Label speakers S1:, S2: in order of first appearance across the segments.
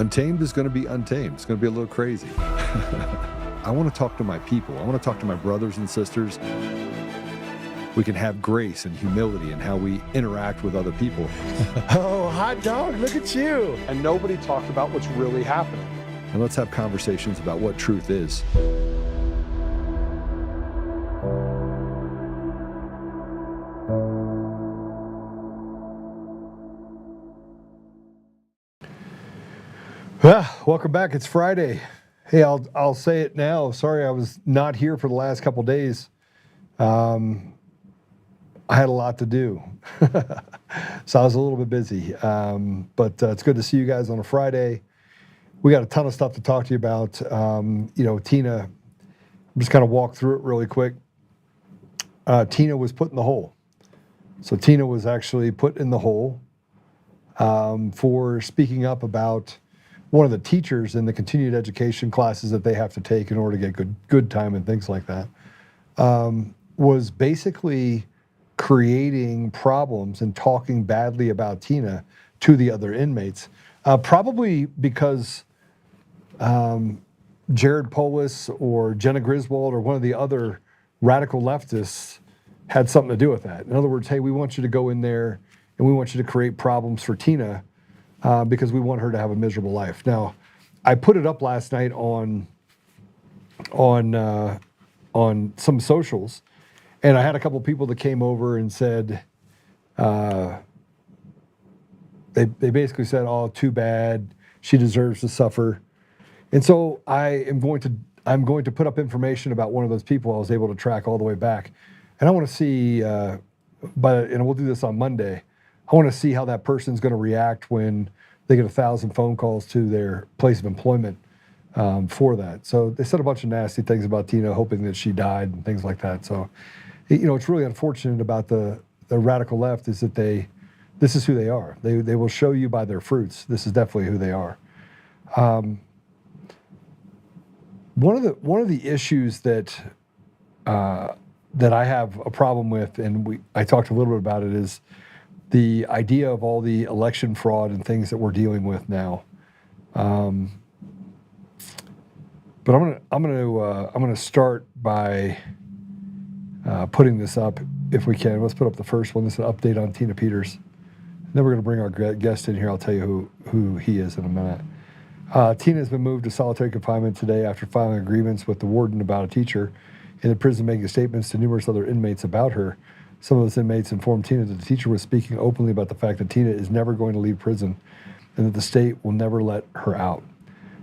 S1: Untamed is going to be untamed. It's going to be a little crazy. I want to talk to my people. I want to talk to my brothers and sisters. We can have grace and humility in how we interact with other people.
S2: Oh, hot dog, look at you.
S3: And nobody talked about what's really happening.
S1: And let's have conversations about what truth is.
S2: Welcome back. It's Friday. Hey, I'll say it now. Sorry, I was not here for the last couple days. I had a lot to do, so I was a little bit busy. But it's good to see you guys on a Friday. We got a ton of stuff to talk to you about. Tina, I'm just kind of walk through it really quick. Tina was put in the hole. So Tina was actually put in the hole for speaking up about one of the teachers in the continued education classes that they have to take in order to get good time and things like that, was basically creating problems and talking badly about Tina to the other inmates, probably because Jared Polis or Jenna Griswold or one of the other radical leftists had something to do with that. In other words, hey, we want you to go in there and we want you to create problems for Tina because we want her to have a miserable life. Now, I put it up last night on some socials, and I had a couple people that came over and said, they basically said, "Oh, too bad, she deserves to suffer." And so I'm going to put up information about one of those people I was able to track all the way back, and I want to see, and we'll do this on Monday. I want to see how that person's going to react when they get 1,000 phone calls to their place of employment for that. So they said a bunch of nasty things about Tina, hoping that she died and things like that. So, it's really unfortunate about the radical left is that this is who they are. They will show you by their fruits. This is definitely who they are. One of the issues that I have a problem with, and I talked a little bit about it, is the idea of all the election fraud and things that we're dealing with now. But I'm gonna start by putting this up if we can. Let's put up the first one. This is an update on Tina Peters. And then we're gonna bring our guest in here. I'll tell you who he is in a minute. Tina has been moved to solitary confinement today after filing a grievance with the warden about a teacher in the prison, making statements to numerous other inmates about her. Some of those inmates informed Tina that the teacher was speaking openly about the fact that Tina is never going to leave prison and that the state will never let her out.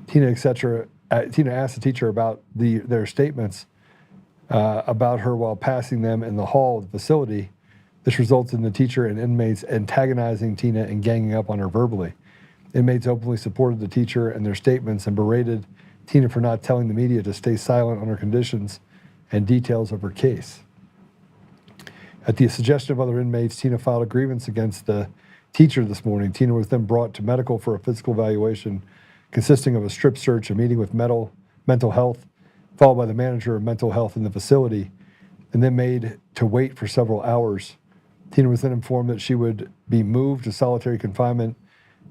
S2: Tina asked the teacher about their statements about her while passing them in the hall of the facility. This results in the teacher and inmates antagonizing Tina and ganging up on her verbally. Inmates openly supported the teacher and their statements and berated Tina for not telling the media to stay silent on her conditions and details of her case. At the suggestion of other inmates, Tina filed a grievance against the teacher this morning. Tina was then brought to medical for a physical evaluation consisting of a strip search, a meeting with mental health, followed by the manager of mental health in the facility, and then made to wait for several hours. Tina was then informed that she would be moved to solitary confinement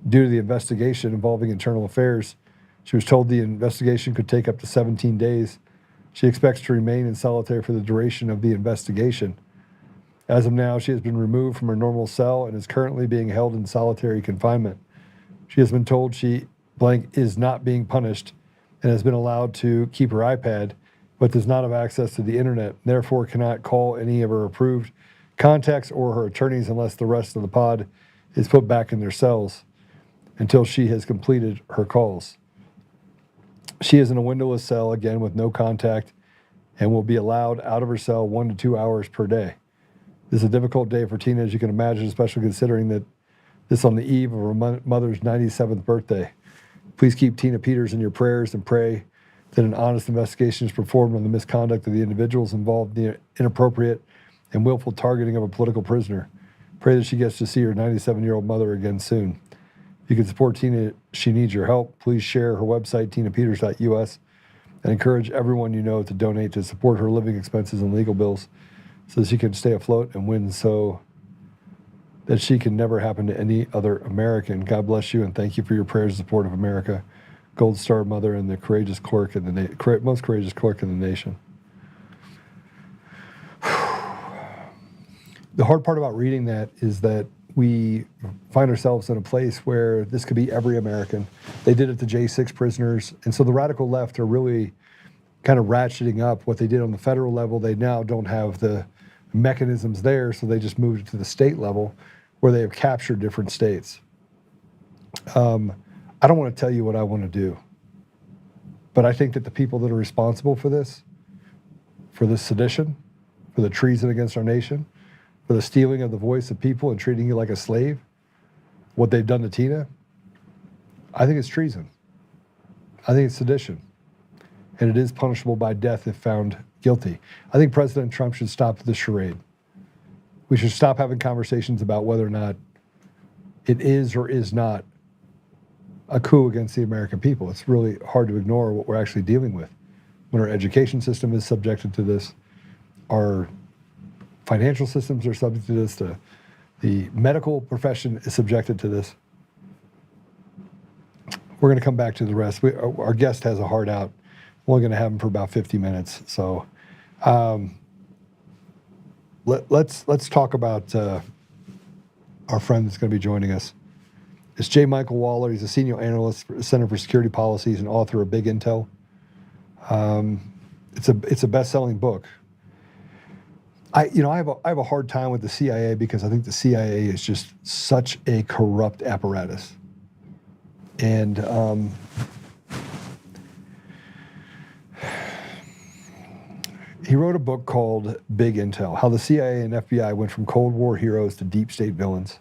S2: due to the investigation involving internal affairs. She was told the investigation could take up to 17 days. She expects to remain in solitary for the duration of the investigation. As of now, she has been removed from her normal cell and is currently being held in solitary confinement. She has been told she is not being punished and has been allowed to keep her iPad, but does not have access to the internet, therefore cannot call any of her approved contacts or her attorneys unless the rest of the pod is put back in their cells until she has completed her calls. She is in a windowless cell, again, with no contact, and will be allowed out of her cell 1 to 2 hours per day. This is a difficult day for Tina, as you can imagine, especially considering that this on the eve of her mother's 97th birthday. Please keep Tina Peters in your prayers and pray that an honest investigation is performed on the misconduct of the individuals involved in the inappropriate and willful targeting of a political prisoner. Pray that she gets to see her 97-year-old mother again soon. If you can support Tina, she needs your help. Please share her website, tinapeters.us, and encourage everyone you know to donate to support her living expenses and legal bills so that she can stay afloat and win so that she can never happen to any other American. God bless you, and thank you for your prayers and support of America. Gold Star Mother and the courageous clerk in the most courageous clerk in the nation. The hard part about reading that is that we find ourselves in a place where this could be every American. They did it to J6 prisoners, and so the radical left are really kind of ratcheting up what they did on the federal level. They now don't have the mechanisms there, so they just moved it to the state level, where they have captured different states. I don't want to tell you what I want to do, but I think that the people that are responsible for this sedition, for the treason against our nation, for the stealing of the voice of people and treating you like a slave, what they've done to Tina, I think it's treason. I think it's sedition. And it is punishable by death if found guilty. I think President Trump should stop this charade. We should stop having conversations about whether or not it is or is not a coup against the American people. It's really hard to ignore what we're actually dealing with when our education system is subjected to this, our financial systems are subject to this, the medical profession is subjected to this. We're going to come back to the rest. Our guest has a heart out. We're only going to have him for about 50 minutes. So let's talk about our friend that's going to be joining us. It's J. Michael Waller. He's a senior analyst for the Center for Security Policies and author of Big Intel. It's a best-selling book. I have a hard time with the CIA because I think the CIA is just such a corrupt apparatus. And he wrote a book called Big Intel, How the CIA and FBI Went from Cold War Heroes to Deep State Villains.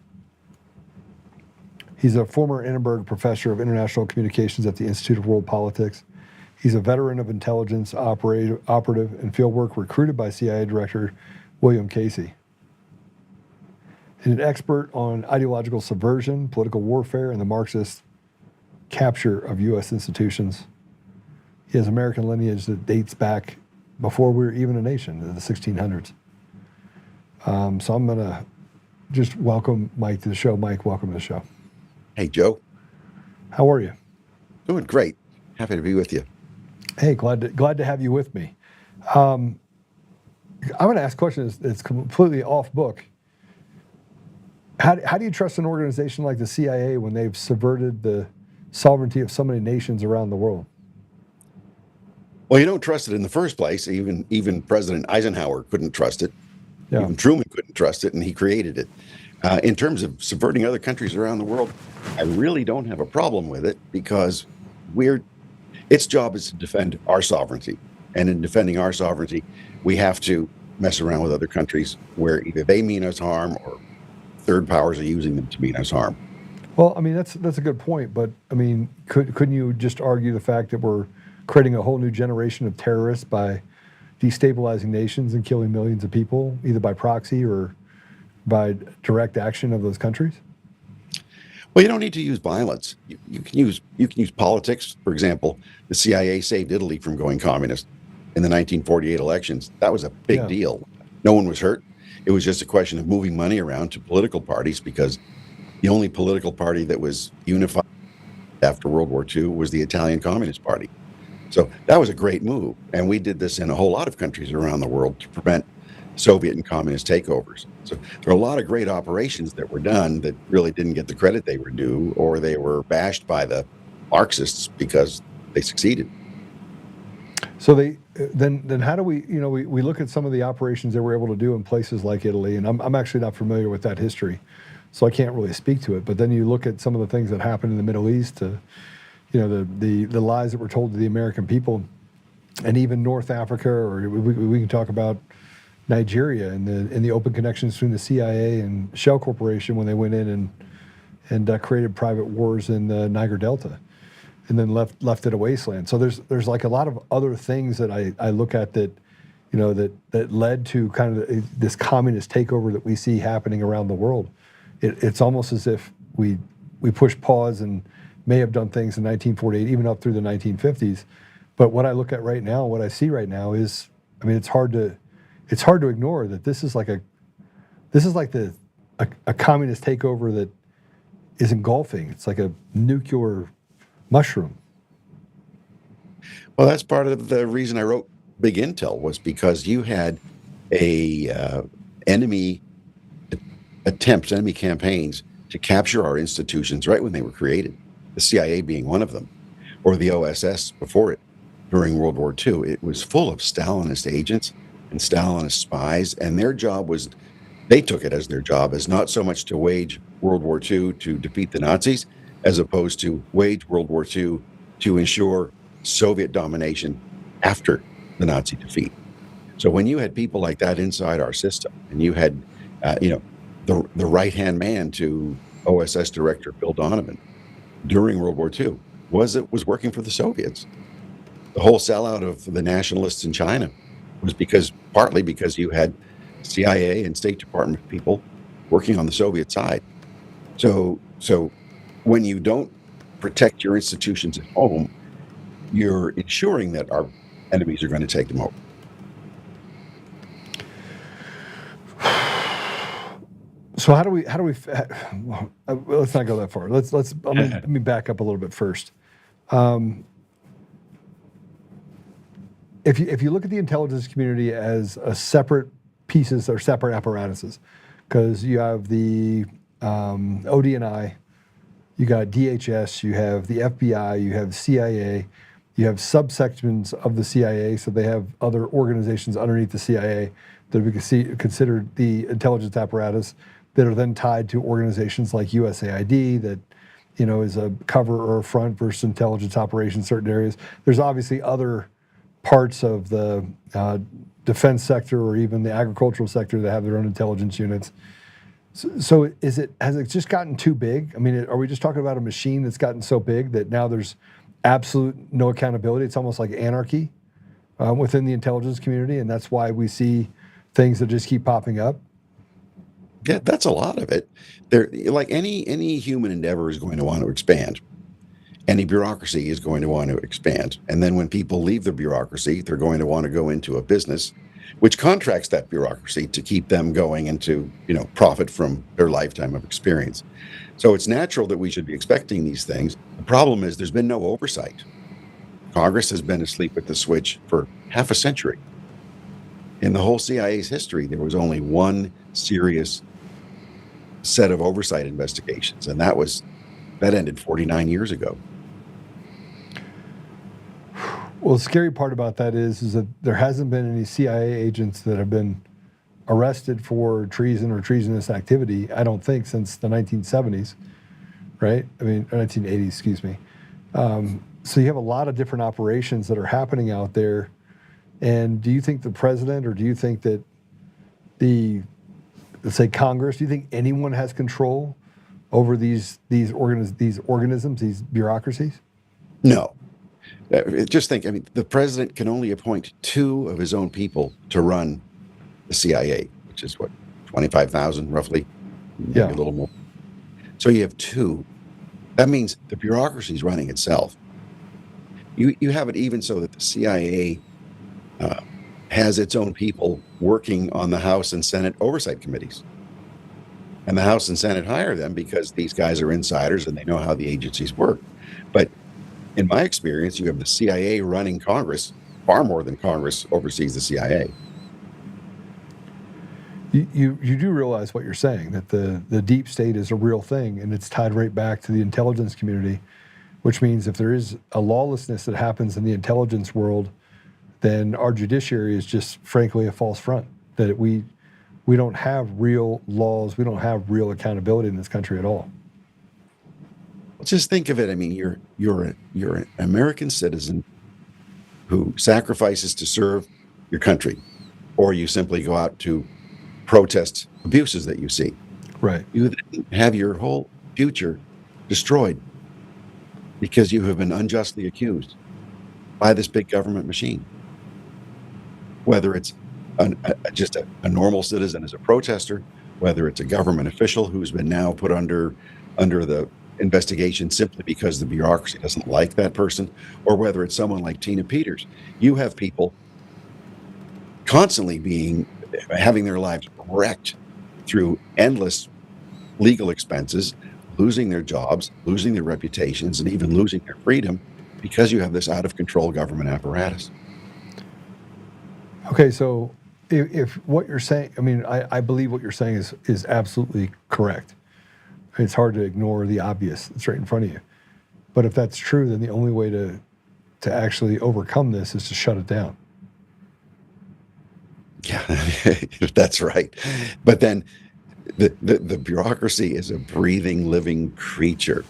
S2: He's a former Annenberg Professor of International Communications at the Institute of World Politics. He's a veteran of intelligence, operative, and fieldwork recruited by CIA Director William Casey. And an expert on ideological subversion, political warfare, and the Marxist capture of U.S. institutions. He has American lineage that dates back before we were even a nation, in the 1600s. So I'm going to just welcome Mike to the show. Mike, welcome to the show.
S4: Hey, Joe.
S2: How are you?
S4: Doing great. Happy to be with you.
S2: Hey, glad to have you with me. I'm going to ask a question that's completely off book. How do you trust an organization like the CIA when they've subverted the sovereignty of so many nations around the world?
S4: Well, you don't trust it in the first place. Even President Eisenhower couldn't trust it.
S2: Yeah.
S4: Even Truman couldn't trust it, and he created it. In terms of subverting other countries around the world, I really don't have a problem with it because its job is to defend our sovereignty. And in defending our sovereignty, we have to mess around with other countries where either they mean us harm or third powers are using them to mean us harm.
S2: Well, I mean, that's a good point. But, I mean, couldn't you just argue the fact that we're creating a whole new generation of terrorists by destabilizing nations and killing millions of people, either by proxy or by direct action of those countries?
S4: Well, you don't need to use violence. You can use politics. For example, the CIA saved Italy from going communist in the 1948 elections. That was a big deal. No one was hurt. It was just a question of moving money around to political parties because the only political party that was unified after World War II was the Italian Communist Party. So that was a great move. And we did this in a whole lot of countries around the world to prevent Soviet and communist takeovers. So there are a lot of great operations that were done that really didn't get the credit they were due, or they were bashed by the Marxists because they succeeded.
S2: So then how do we look at some of the operations they were able to do in places like Italy, and I'm actually not familiar with that history, so I can't really speak to it. But then you look at some of the things that happened in the Middle East, the lies that were told to the American people, and even North Africa, or we can talk about Nigeria and the open connections between the CIA and Shell Corporation when they went in and created private wars in the Niger Delta, and then left it a wasteland. So there's like a lot of other things that I look at that led to kind of this communist takeover that we see happening around the world. It's almost as if we pushed pause and may have done things in 1948, even up through the 1950s. But what I look at right now, what I see right now is, I mean, it's hard to ignore that this is like the a communist takeover that is engulfing. It's like a nuclear mushroom.
S4: Well, that's part of the reason I wrote Big Intel, was because you had enemy attempts, enemy campaigns to capture our institutions right when they were created, the CIA being one of them, or the OSS before it during World War II. It was full of Stalinist agents and Stalinist spies, and their job was, they took it as their job, as not so much to wage World War II to defeat the Nazis, as opposed to wage World War II to ensure Soviet domination after the Nazi defeat. So when you had people like that inside our system, and you had, the right-hand man to OSS Director Bill Donovan during World War II was working for the Soviets. The whole sellout of the nationalists in China was partly because you had CIA and State Department people working on the Soviet side. So when you don't protect your institutions at home, you're ensuring that our enemies are going to take them over.
S2: So how do we? Let's not go that far. Let me back up a little bit first. If you look at the intelligence community as a separate pieces or separate apparatuses, because you have the ODNI, you got DHS, you have the FBI, you have CIA, you have subsections of the CIA, so they have other organizations underneath the CIA that would be considered the intelligence apparatus, that are then tied to organizations like USAID that, is a cover or a front versus intelligence operations in certain areas. There's obviously other parts of the defense sector or even the agricultural sector that have their own intelligence units. So has it just gotten too big? I mean, are we just talking about a machine that's gotten so big that now there's absolute no accountability? It's almost like anarchy within the intelligence community, and that's why we see things that just keep popping up.
S4: Yeah, that's a lot of it. There, like any human endeavor is going to want to expand. Any bureaucracy is going to want to expand. And then when people leave the bureaucracy, they're going to want to go into a business which contracts that bureaucracy to keep them going and to, profit from their lifetime of experience. So it's natural that we should be expecting these things. The problem is there's been no oversight. Congress has been asleep at the switch for half a century. In the whole CIA's history, there was only one serious set of oversight investigations, and that ended 49 years ago.
S2: Well, the scary part about that is that there hasn't been any CIA agents that have been arrested for treason or treasonous activity, I don't think, since the 1970s, right? 1980s, excuse me. So you have a lot of different operations that are happening out there. And do you think the president, or do you think that let's say Congress, do you think anyone has control over these organisms, these bureaucracies?
S4: No. Just think, the president can only appoint 2 of his own people to run the CIA, which is 25,000 roughly, maybe a little more. So you have 2. That means the bureaucracy is running itself. You have it even so that the CIA has its own people working on the House and Senate oversight committees. And the House and Senate hire them because these guys are insiders and they know how the agencies work. But in my experience, you have the CIA running Congress far more than Congress oversees the CIA.
S2: You do realize what you're saying, that the deep state is a real thing, and it's tied right back to the intelligence community, which means if there is a lawlessness that happens in the intelligence world, then our judiciary is just frankly a false front, that we don't have real laws, we don't have real accountability in this country at all.
S4: Just think of it. You're an American citizen who sacrifices to serve your country, or you simply go out to protest abuses that you see.
S2: Right.
S4: You then have your whole future destroyed because you have been unjustly accused by this big government machine. Whether it's just a normal citizen as a protester, whether it's a government official who's been now put under the investigation simply because the bureaucracy doesn't like that person, or whether it's someone like Tina Peters. You have people constantly having their lives wrecked through endless legal expenses, losing their jobs, losing their reputations, and even losing their freedom because you have this out of control government apparatus.
S2: Okay, so if what you're saying, I mean, I believe what you're saying is absolutely correct. It's hard to ignore the obvious. It's right in front of you. But if that's true, then the only way to actually overcome this is to shut it down.
S4: Yeah, that's right. But then the bureaucracy is a breathing, living creature.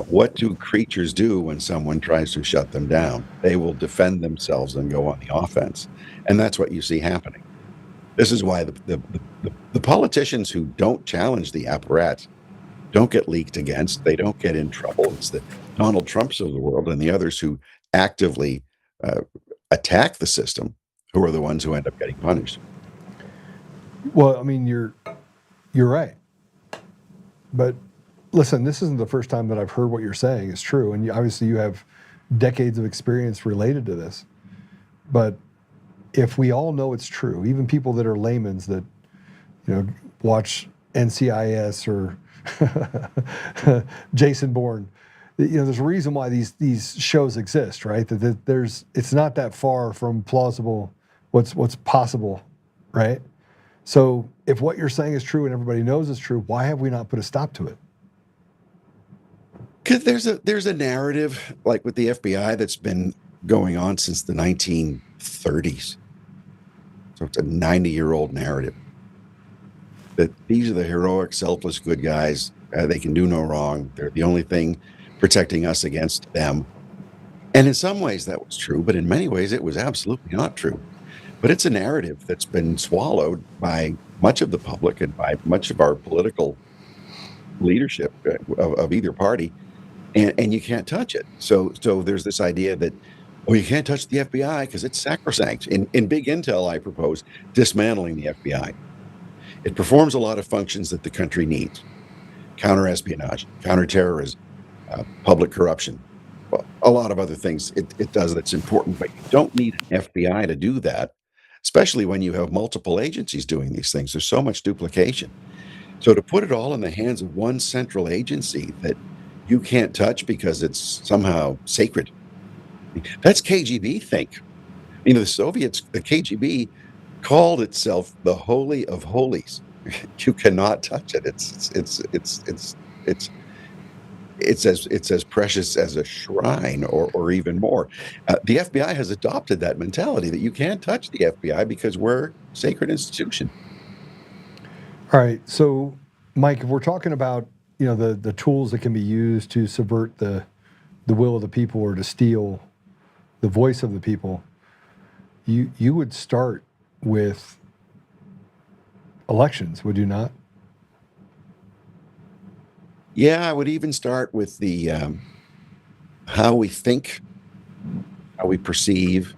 S4: What do creatures do when someone tries to shut them down? They will defend themselves and go on the offense. And that's what you see happening. This is why the politicians who don't challenge the apparatus don't get leaked against. They don't get in trouble. It's the Donald Trumps of the world and the others who actively attack the system who are the ones who end up getting punished.
S2: Well, I mean, you're right. But listen, this isn't the first time that I've heard what you're saying is true. And obviously you have decades of experience related to this. But if we all know it's true, even people that are laymen's that, watch NCIS or Jason Bourne, there's a reason why these shows exist, right? That it's not that far from plausible what's possible, right? So if what you're saying is true and everybody knows it's true, why have we not put a stop to it?
S4: Because there's a narrative like with the FBI that's been going on since the 1930s. So it's a 90-year-old narrative that these are the heroic, selfless, good guys. They can do no wrong. They're the only thing protecting us against them. And in some ways that was true, but in many ways it was absolutely not true. But it's a narrative that's been swallowed by much of the public and by much of our political leadership of either party, and you can't touch it. So there's this idea that, you can't touch the FBI because it's sacrosanct. In Big Intel, I propose dismantling the FBI. It performs a lot of functions that the country needs: counterespionage, counterterrorism, public corruption, a lot of other things it does that's important. But you don't need an FBI to do that, especially when you have multiple agencies doing these things. There's so much duplication. So to put it all in the hands of one central agency that you can't touch because it's somehow sacred, that's KGB think. The Soviets, the KGB called itself the Holy of Holies. You cannot touch it. It's as precious as a shrine or even more. The FBI has adopted that mentality that you can't touch the FBI because we're a sacred institution.
S2: All right. So, Mike, if we're talking about the tools that can be used to subvert the will of the people or to steal the voice of the people, you would start with elections, would you not?
S4: Yeah, I would even start with the how we think, how we perceive,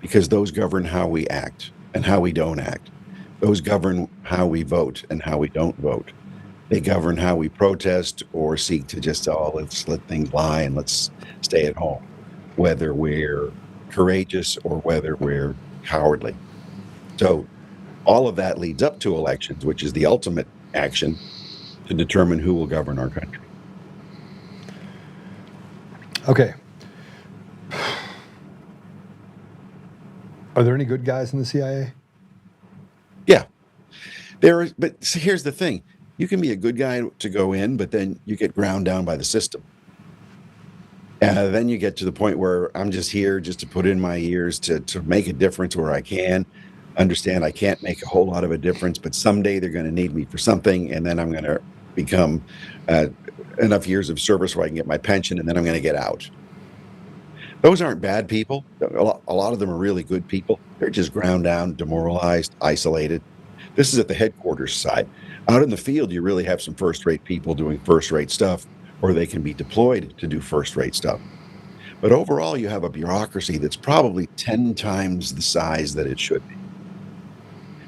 S4: because those govern how we act and how we don't act. Those govern how we vote and how we don't vote. They govern how we protest or seek to just, let's let things lie and let's stay at home, whether we're courageous or whether we're cowardly. So all of that leads up to elections, which is the ultimate action to determine who will govern our country.
S2: Okay. Are there any good guys in the CIA?
S4: Yeah, there is. But here's the thing. You can be a good guy to go in, but then you get ground down by the system. Then you get to the point where I'm just here just to put in my ears to make a difference where I can. Understand I can't make a whole lot of a difference, but someday they're going to need me for something, and then I'm going to become enough years of service where I can get my pension, and then I'm going to get out. Those aren't bad people. A lot of them are really good people. They're just ground down, demoralized, isolated. This is at the headquarters side. Out in the field, you really have some first-rate people doing first-rate stuff, or they can be deployed to do first-rate stuff. But overall, you have a bureaucracy that's probably 10 times the size that it should be.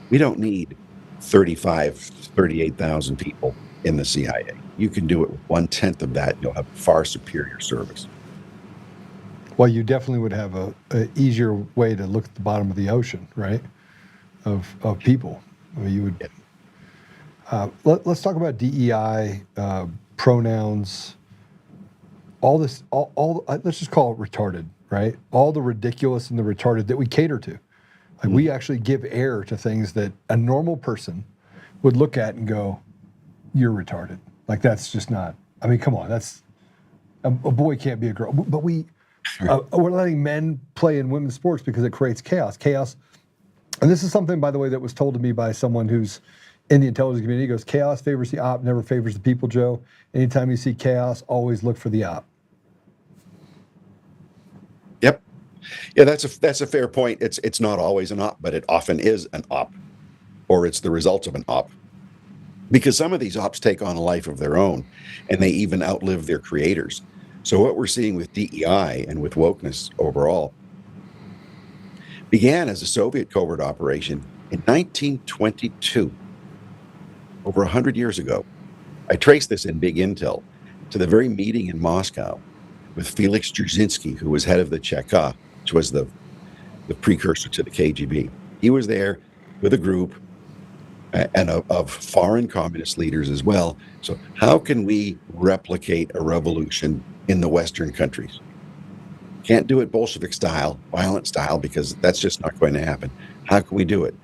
S4: We don't need 38,000 people in the CIA. You can do it with 1/10 of that. You'll have far superior service.
S2: Well, you definitely would have a easier way to look at the bottom of the ocean, right? Of people. I mean, you would. Let's talk about DEI, pronouns, all this, let's just call it retarded, right? All the ridiculous and the retarded that we cater to. Like we actually give air to things that a normal person would look at and go, you're retarded. Like that's just not, I mean, come on, that's, a boy can't be a girl. But we're letting men play in women's sports because it creates chaos. And this is something, by the way, that was told to me by someone who's in the intelligence community. He goes, chaos favors the op, never favors the people, Joe. Anytime you see chaos, always look for the op.
S4: Yep. Yeah, that's a fair point. It's not always an op, but it often is an op, or it's the result of an op. Because some of these ops take on a life of their own, and they even outlive their creators. So what we're seeing with DEI and with wokeness overall began as a Soviet covert operation in 1922, over 100 years ago. I traced this in Big Intel to the very meeting in Moscow with Felix Dzerzhinsky, who was head of the Cheka, which was the precursor to the KGB. He was there with a group and of foreign communist leaders as well. So how can we replicate a revolution in the Western countries? Can't do it Bolshevik style, violent style, because that's just not going to happen. How can we do it?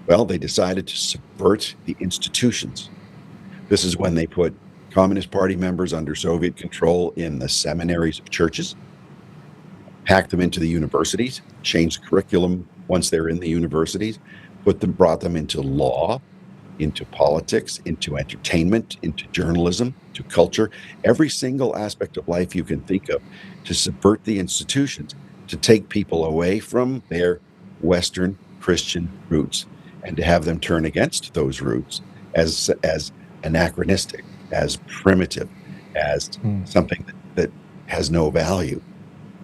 S4: Well, they decided to subvert the institutions. This is when they put Communist Party members under Soviet control in the seminaries of churches, packed them into the universities, changed the curriculum once they're in the universities, brought them into law, into politics, into entertainment, into journalism, to culture, every single aspect of life you can think of, to subvert the institutions, to take people away from their Western Christian roots and to have them turn against those roots as anachronistic, as primitive, as something that has no value.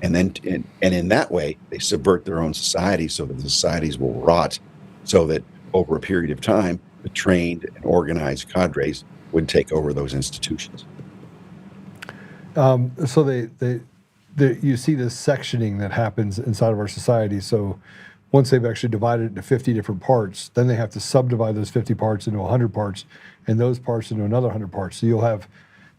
S4: And then, and in that way, they subvert their own society so that the societies will rot, so that over a period of time, the trained and organized cadres would take over those institutions.
S2: So you see this sectioning that happens inside of our society. So once they've actually divided it into 50 different parts, then they have to subdivide those 50 parts into 100 parts, and those parts into another 100 parts. So you'll have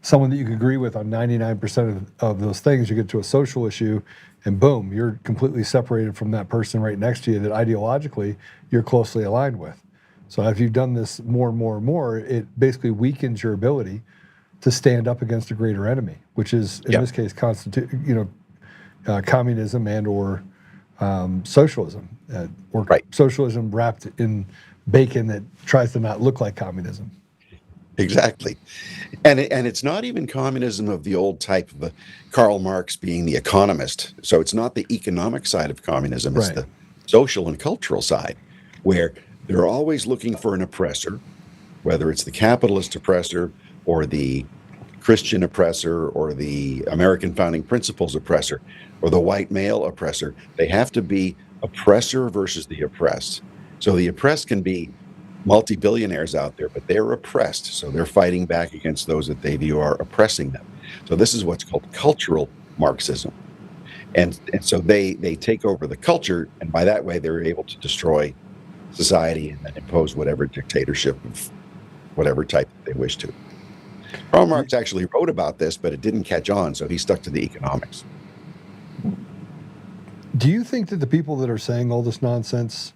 S2: someone that you can agree with on 99% of those things. You get to a social issue, and boom, you're completely separated from that person right next to you that ideologically you're closely aligned with. So if you've done this more and more and more, it basically weakens your ability to stand up against a greater enemy, which is in this case communism and or socialism, or socialism wrapped in bacon that tries to not look like communism.
S4: Exactly. And it's not even communism of the old type of Karl Marx being the economist. So it's not the economic side of communism, it's the social and cultural side, where they're always looking for an oppressor, whether it's the capitalist oppressor or the Christian oppressor or the American founding principles oppressor or the white male oppressor. They have to be oppressor versus the oppressed. So the oppressed can be multi-billionaires out there, but they're oppressed. So they're fighting back against those that they view are oppressing them. So this is what's called cultural Marxism. And so they take over the culture, and by that way, they're able to destroy society and then impose whatever dictatorship of whatever type they wish to. Karl Marx actually wrote about this, but it didn't catch on, so he stuck to the economics.
S2: Do you think that the people that are saying all this nonsense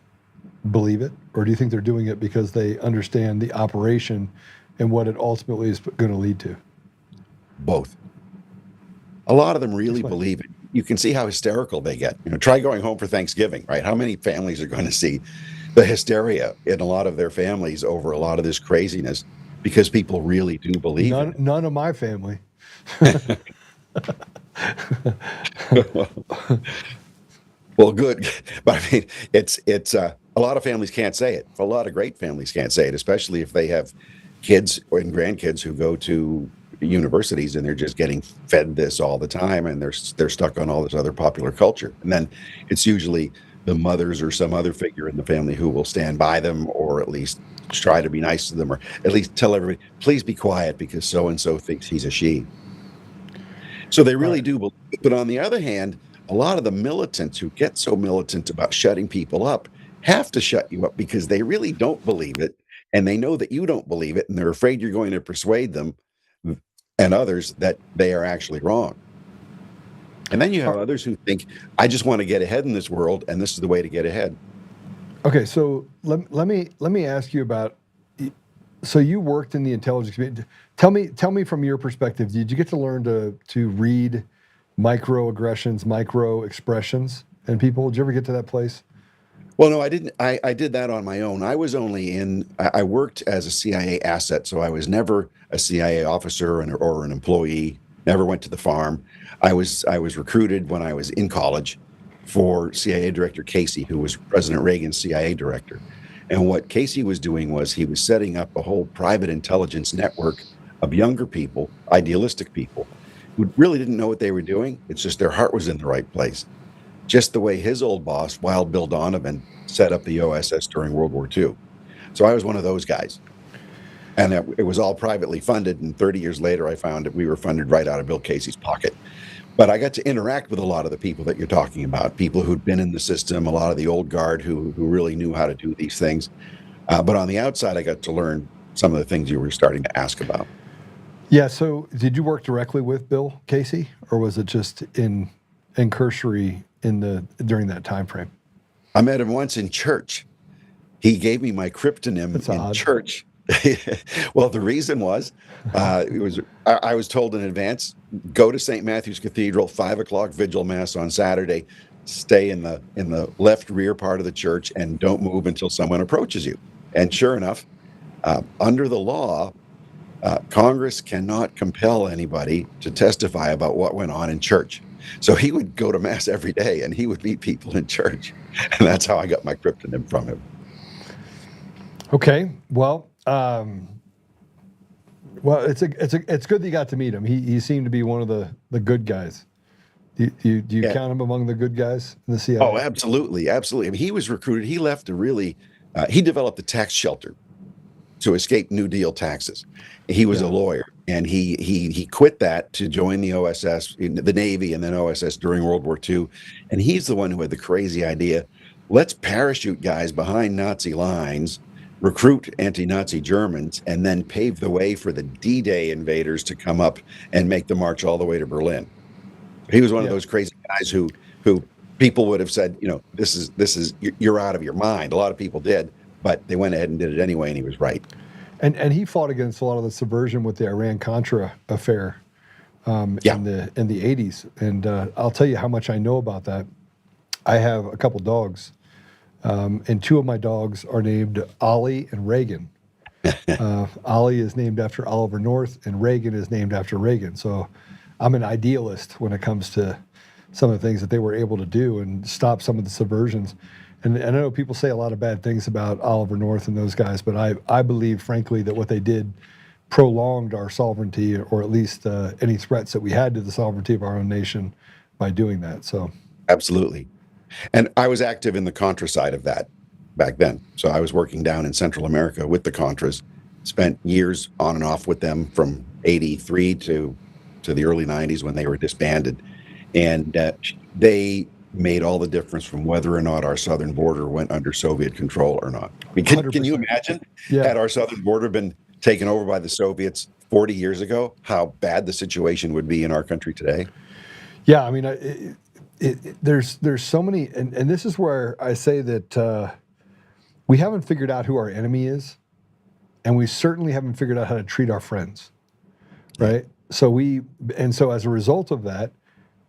S2: believe it, or do you think they're doing it because they understand the operation and what it ultimately is going to lead to?
S4: Both. A lot of them really believe it. You can see how hysterical they get. Try going home for Thanksgiving, right? How many families are going to see the hysteria in a lot of their families over a lot of this craziness because people really do believe it?
S2: None of my family.
S4: Well, good. But I mean, it's a lot of families can't say it. A lot of great families can't say it, especially if they have kids and grandkids who go to universities and they're just getting fed this all the time, and they're stuck on all this other popular culture. And then it's usually the mothers or some other figure in the family who will stand by them, or at least try to be nice to them, or at least tell everybody, please be quiet because so-and-so thinks he's a she. So they really do believe it. But on the other hand, a lot of the militants who get so militant about shutting people up have to shut you up because they really don't believe it. and they know that you don't believe it, and they're afraid you're going to persuade them and others that they are actually wrong. And then you have others who think, I just want to get ahead in this world, and this is the way to get ahead.
S2: Okay, so let me ask you about. So you worked in the intelligence community. Tell me from your perspective. Did you get to learn to read microaggressions, micro expressions in people? Did you ever get to that place?
S4: Well, no, I didn't. I did that on my own. I was only I worked as a CIA asset, so I was never a CIA officer or an employee. Never went to the farm. I was recruited when I was in college for CIA Director Casey, who was President Reagan's CIA director. And what Casey was doing was he was setting up a whole private intelligence network of younger people, idealistic people, who really didn't know what they were doing. It's just their heart was in the right place. Just the way his old boss, Wild Bill Donovan, set up the OSS during World War II. So I was one of those guys. And it was all privately funded. And 30 years later, I found that we were funded right out of Bill Casey's pocket. But I got to interact with a lot of the people that you're talking about, people who'd been in the system, a lot of the old guard who really knew how to do these things. But on the outside, I got to learn some of the things you were starting to ask about.
S2: Yeah, so did you work directly with Bill Casey, or was it just in cursory during that time frame?
S4: I met him once in church. He gave me my cryptonym in church. Well, the reason was, I was told in advance, go to St. Matthew's Cathedral, 5 o'clock vigil mass on Saturday, stay in the left rear part of the church and don't move until someone approaches you. And sure enough, under the law, Congress cannot compel anybody to testify about what went on in church. So he would go to mass every day and he would meet people in church. And that's how I got my cryptonym from him.
S2: Okay, well, it's good that you got to meet him. He seemed to be one of the good guys. Do you count him among the good guys in the CIA?
S4: Oh, absolutely, absolutely. I mean, he was recruited. He left he developed a tax shelter to escape New Deal taxes. He was a lawyer, and he quit that to join the OSS, the Navy, and then OSS during World War II. And he's the one who had the crazy idea: let's parachute guys behind Nazi lines, recruit anti-Nazi Germans, and then pave the way for the D-Day invaders to come up and make the march all the way to Berlin. He was one of those crazy guys who people would have said, this is you're out of your mind. A lot of people did, but they went ahead and did it anyway, and he was right.
S2: And he fought against a lot of the subversion with the Iran-Contra affair in the 80s. And I'll tell you how much I know about that. I have a couple dogs. And two of my dogs are named Ollie and Reagan. Ollie is named after Oliver North, and Reagan is named after Reagan. So I'm an idealist when it comes to some of the things that they were able to do and stop some of the subversions. And I know people say a lot of bad things about Oliver North and those guys, but I believe, frankly, that what they did prolonged our sovereignty, or at least any threats that we had to the sovereignty of our own nation by doing that. So
S4: absolutely. And I was active in the Contra side of that back then. So I was working down in Central America with the Contras, spent years on and off with them from 83 to the early 90s when they were disbanded. And they made all the difference from whether or not our southern border went under Soviet control or not. I mean, can you imagine, had our southern border been taken over by the Soviets 40 years ago, how bad the situation would be in our country today?
S2: Yeah, I mean, there's so many, and this is where I say that we haven't figured out who our enemy is, and we certainly haven't figured out how to treat our friends, right? So as a result of that,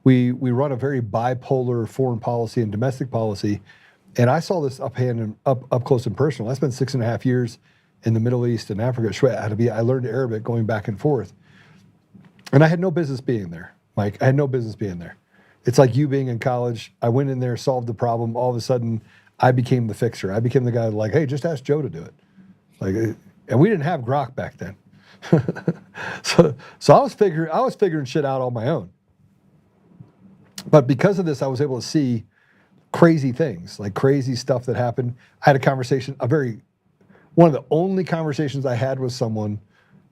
S2: we run a very bipolar foreign policy and domestic policy, and I saw this up close and personal. I spent 6.5 years in the Middle East and Africa. I learned Arabic going back and forth, and I had no business being there, Mike. I had no business being there. It's like you being in college. I went in there, solved the problem. All of a sudden, I became the fixer. I became the guy like, hey, just ask Joe to do it. And we didn't have Grok back then. so I was figuring shit out on my own. But because of this, I was able to see crazy things, like crazy stuff that happened. I had a conversation, one of the only conversations I had with someone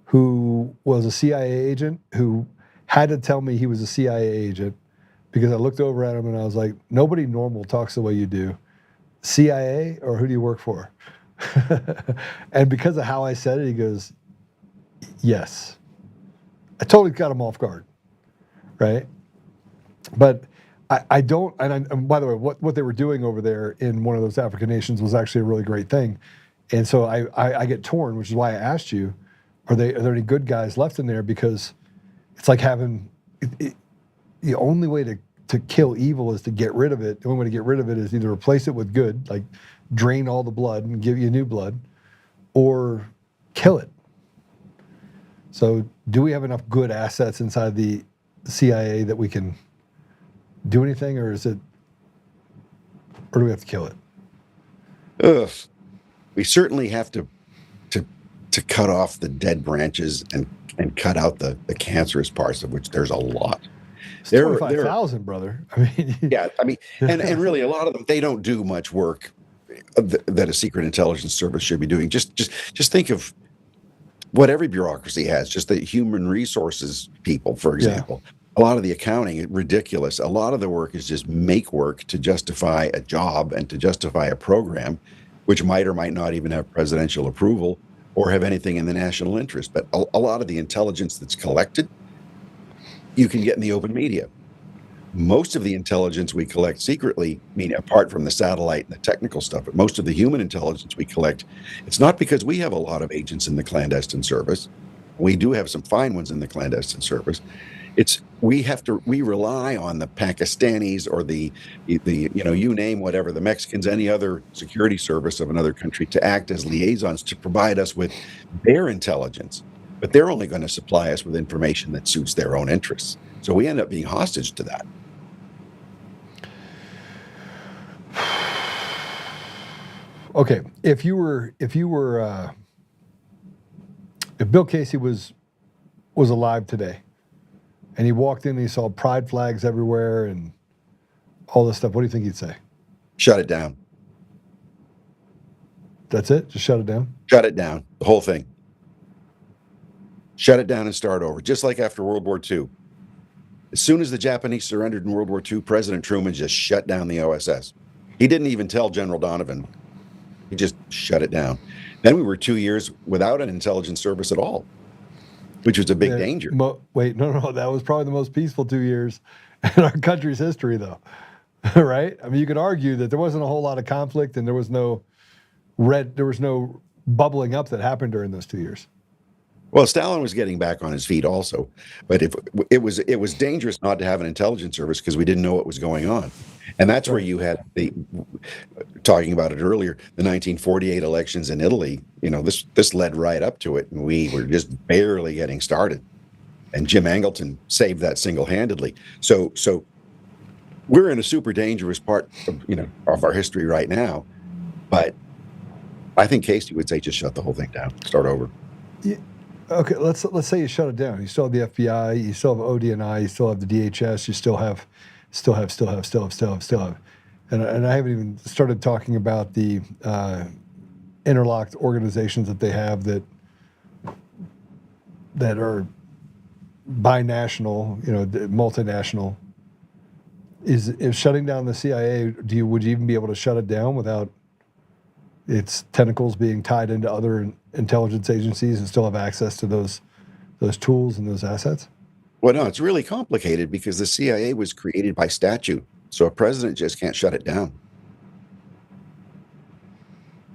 S2: who was a CIA agent who had to tell me he was a CIA agent, because I looked over at him and I was like, nobody normal talks the way you do. CIA, or who do you work for? And because of how I said it, he goes, yes. I totally got him off guard, right? But I don't, and by the way, what they were doing over there in one of those African nations was actually a really great thing. And so I get torn, which is why I asked you, are there any good guys left in there? Because it's like having, the only way to kill evil is to get rid of it. The only way to get rid of it is either replace it with good, like drain all the blood and give you new blood, or kill it. So do we have enough good assets inside the CIA that we can do anything, or do we have to kill it?
S4: Ugh. We certainly have to cut off the dead branches and cut out the cancerous parts, of which there's a lot.
S2: It's 25,000, brother. I mean,
S4: yeah, I mean, and really a lot of them, they don't do much work that a secret intelligence service should be doing. Just think of what every bureaucracy has, just the human resources people, for example. Yeah. A lot of the accounting is ridiculous. A lot of the work is just make work to justify a job and to justify a program, which might or might not even have presidential approval or have anything in the national interest. But a lot of the intelligence that's collected, you can get in the open media. Most of the intelligence we collect secretly, I mean, apart from the satellite and the technical stuff, but most of the human intelligence we collect, it's not because we have a lot of agents in the clandestine service. We do have some fine ones in the clandestine service. We rely on the Pakistanis or the you name whatever, the Mexicans, any other security service of another country to act as liaisons to provide us with their intelligence. But they're only going to supply us with information that suits their own interests. So we end up being hostage to that.
S2: Okay, if Bill Casey was alive today, and he walked in and he saw pride flags everywhere and all this stuff, what do you think he'd say?
S4: Shut it down.
S2: That's it? Just shut it down?
S4: Shut it down. The whole thing. Shut it down and start over, just like after World War II. As soon as the Japanese surrendered in World War II, President Truman just shut down the OSS. He didn't even tell General Donovan. He just shut it down. Then we were 2 years without an intelligence service at all, which was a big danger.
S2: No, that was probably the most peaceful 2 years in our country's history, though. Right? I mean, you could argue that there wasn't a whole lot of conflict and there was no bubbling up that happened during those 2 years.
S4: Well, Stalin was getting back on his feet also, but it was dangerous not to have an intelligence service because we didn't know what was going on. And that's where you had talking about it earlier, the 1948 elections in Italy. This led right up to it, and we were just barely getting started. And Jim Angleton saved that single-handedly. So we're in a super dangerous part of our history right now. But I think Casey would say just shut the whole thing down, start over.
S2: Yeah. Okay, let's say you shut it down. You still have the FBI, you still have ODNI, you still have the DHS, you still have, and I haven't even started talking about the interlocked organizations that they have that are binational, multinational. Is shutting down the CIA? Would you even be able to shut it down without its tentacles being tied into other intelligence agencies and still have access to those tools and those assets?
S4: Well, no, it's really complicated because the CIA was created by statute. So a president just can't shut it down.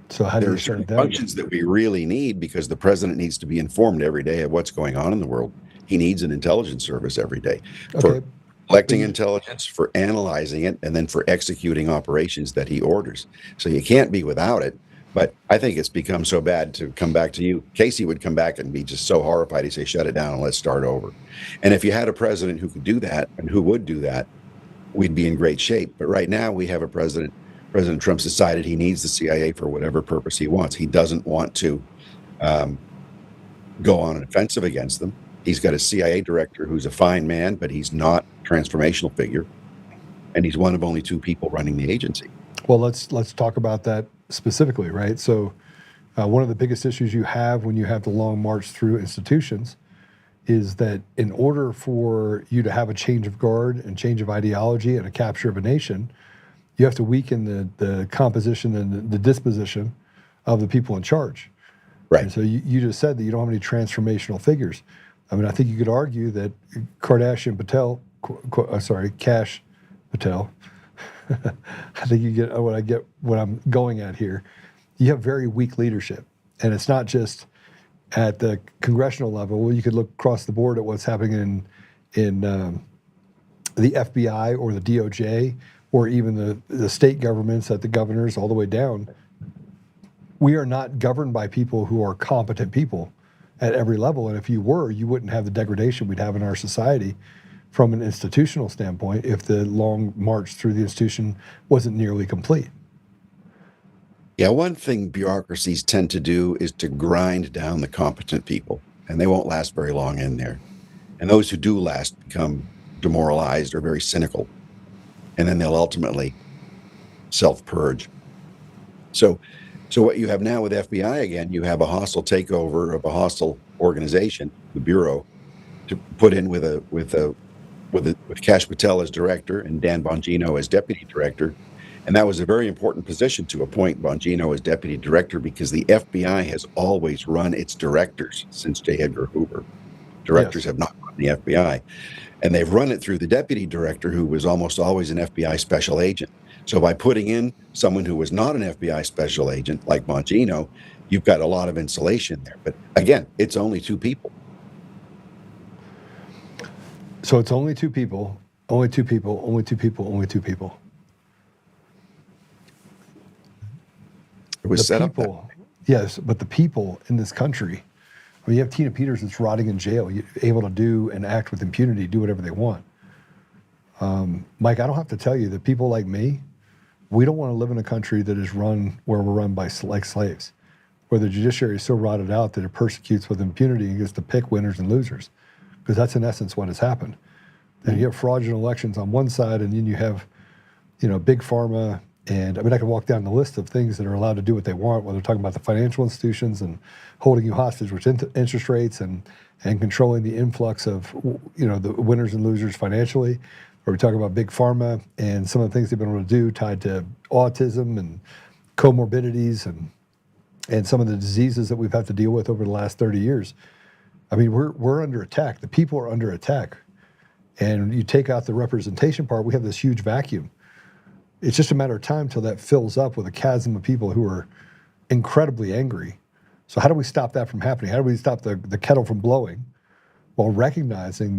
S2: So how do you shut it down?
S4: Functions that we really need because the president needs to be informed every day of what's going on in the world. He needs an intelligence service every day for collecting intelligence, for analyzing it, and then for executing operations that he orders. So you can't be without it. But I think it's become so bad, to come back to you, Casey would come back and be just so horrified. He'd say, shut it down and let's start over. And if you had a president who could do that and who would do that, we'd be in great shape. But right now we have a President Trump's decided he needs the CIA for whatever purpose he wants. He doesn't want to go on an offensive against them. He's got a CIA director who's a fine man, but he's not a transformational figure. And he's one of only two people running the agency.
S2: Well, let's talk about that specifically, right? So one of the biggest issues you have when you have the long march through institutions is that in order for you to have a change of guard and change of ideology and a capture of a nation, you have to weaken the composition and the disposition of the people in charge.
S4: Right.
S2: And so you just said that you don't have any transformational figures. I mean, I think you could argue that Cash Patel. I think you get what I'm going at here. You have very weak leadership, and it's not just at the congressional level. Well, you could look across the board at what's happening in the FBI or the DOJ, or even the state governments at the governors all the way down. We are not governed by people who are competent people at every level. And if you were, you wouldn't have the degradation we'd have in our society from an institutional standpoint if the long march through the institution wasn't nearly complete.
S4: Yeah, one thing bureaucracies tend to do is to grind down the competent people, and they won't last very long in there. And those who do last become demoralized or very cynical, and then they'll ultimately self-purge. So what you have now with FBI, again, you have a hostile takeover of a hostile organization, the Bureau, to put in with Cash Patel as director and Dan Bongino as deputy director. And that was a very important position to appoint Bongino as deputy director, because the FBI has always run its directors since J. Edgar Hoover. Directors have not run the FBI. And they've run it through the deputy director, who was almost always an FBI special agent. So by putting in someone who was not an FBI special agent like Bongino, you've got a lot of insulation there. But again, it's only two people.
S2: So it's only two people, only two people, only two people, only two people.
S4: It was set up.
S2: Yes, but the people in this country, I mean, you have Tina Peters that's rotting in jail, able to do and act with impunity, do whatever they want. Mike, I don't have to tell you that people like me, we don't want to live in a country that is run where we're run by like slaves, where the judiciary is so rotted out that it persecutes with impunity and gets to pick winners and losers, because that's in essence what has happened. And you have fraudulent elections on one side, and then you have, big pharma. And I mean, I can walk down the list of things that are allowed to do what they want, whether they're talking about the financial institutions and holding you hostage with interest rates and controlling the influx of, the winners and losers financially. Or we talk about big pharma and some of the things they've been able to do tied to autism and comorbidities and some of the diseases that we've had to deal with over the last 30 years. I mean, we're under attack. The people are under attack. And you take out the representation part, we have this huge vacuum. It's just a matter of time till that fills up with a chasm of people who are incredibly angry. So how do we stop that from happening? How do we stop the kettle from blowing while recognizing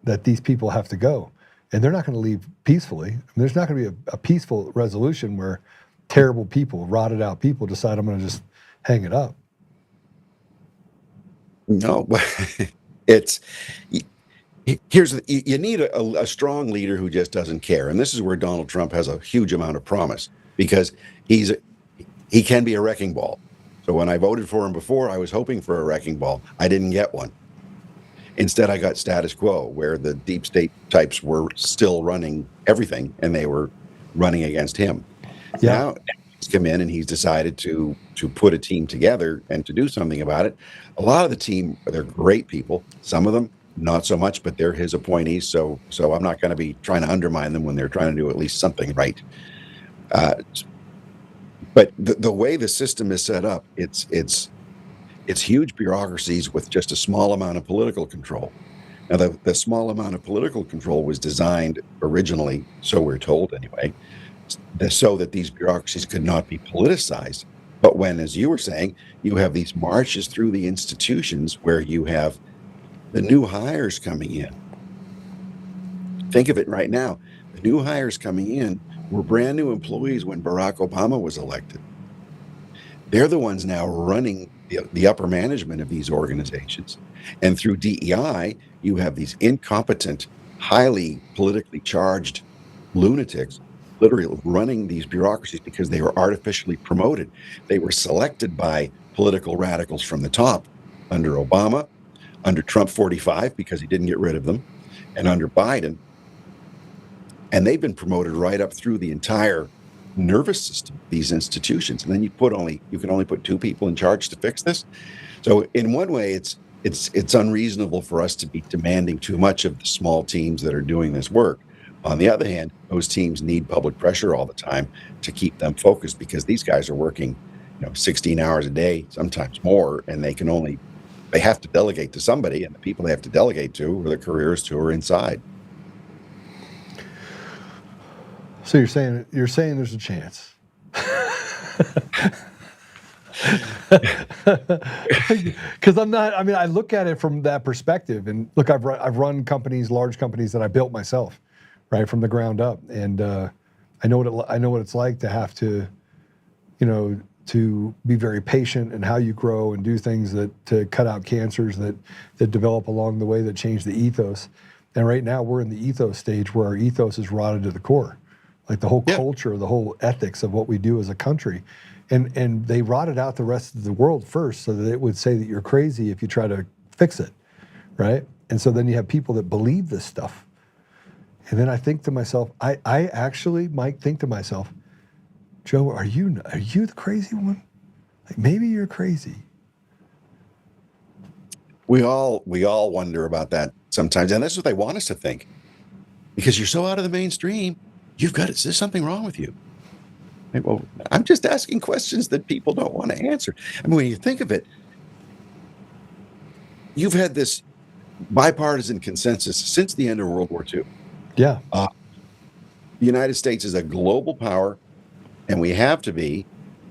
S2: that these people have to go? And they're not going to leave peacefully. I mean, there's not going to be a peaceful resolution where terrible people, rotted out people decide I'm going to just hang it up.
S4: No, you need a strong leader who just doesn't care. And this is where Donald Trump has a huge amount of promise, because he can be a wrecking ball. So when I voted for him before, I was hoping for a wrecking ball. I didn't get one. Instead, I got status quo, where the deep state types were still running everything, and they were running against him.
S2: Yeah.
S4: Now he's come in and he's decided to put a team together and to do something about it. A lot of the team, they're great people. Some of them, not so much, but they're his appointees. So I'm not going to be trying to undermine them when they're trying to do at least something right. But the way the system is set up, it's huge bureaucracies with just a small amount of political control. Now, the small amount of political control was designed originally, so we're told anyway, so that these bureaucracies could not be politicized. But when, as you were saying, you have these marches through the institutions where you have the new hires coming in. Think of it right now. The new hires coming in were brand new employees when Barack Obama was elected. They're the ones now running the upper management of these organizations. And through DEI, you have these incompetent, highly politically charged lunatics literally running these bureaucracies because they were artificially promoted. They were selected by political radicals from the top under Obama, under Trump 45, because he didn't get rid of them, and under Biden. And they've been promoted right up through the entire nervous system, these institutions. And then you can only put two people in charge to fix this. So in one way, it's unreasonable for us to be demanding too much of the small teams that are doing this work. On the other hand, those teams need public pressure all the time to keep them focused, because these guys are working 16 hours a day, sometimes more, and they have to delegate to somebody, and the people they have to delegate to are the careerists who are inside.
S2: So you're saying there's a chance. Because I look at it from that perspective, and look, I've run companies, large companies that I built myself, right, from the ground up, and I know what it's like to have to, to be very patient in how you grow and do things to cut out cancers that develop along the way that change the ethos. And right now we're in the ethos stage where our ethos is rotted to the core, like the whole culture, the whole ethics of what we do as a country. And they rotted out the rest of the world first so that it would say that you're crazy if you try to fix it, right? And so then you have people that believe this stuff. And then I think to myself, I actually might think to myself, Joe, are you the crazy one? Like, maybe you're crazy.
S4: We all wonder about that sometimes, and that's what they want us to think. Because you're so out of the mainstream, is there something wrong with you? Well, I'm just asking questions that people don't want to answer. I mean, when you think of it, you've had this bipartisan consensus since the end of World War II.
S2: Yeah.
S4: The United States is a global power, and we have to be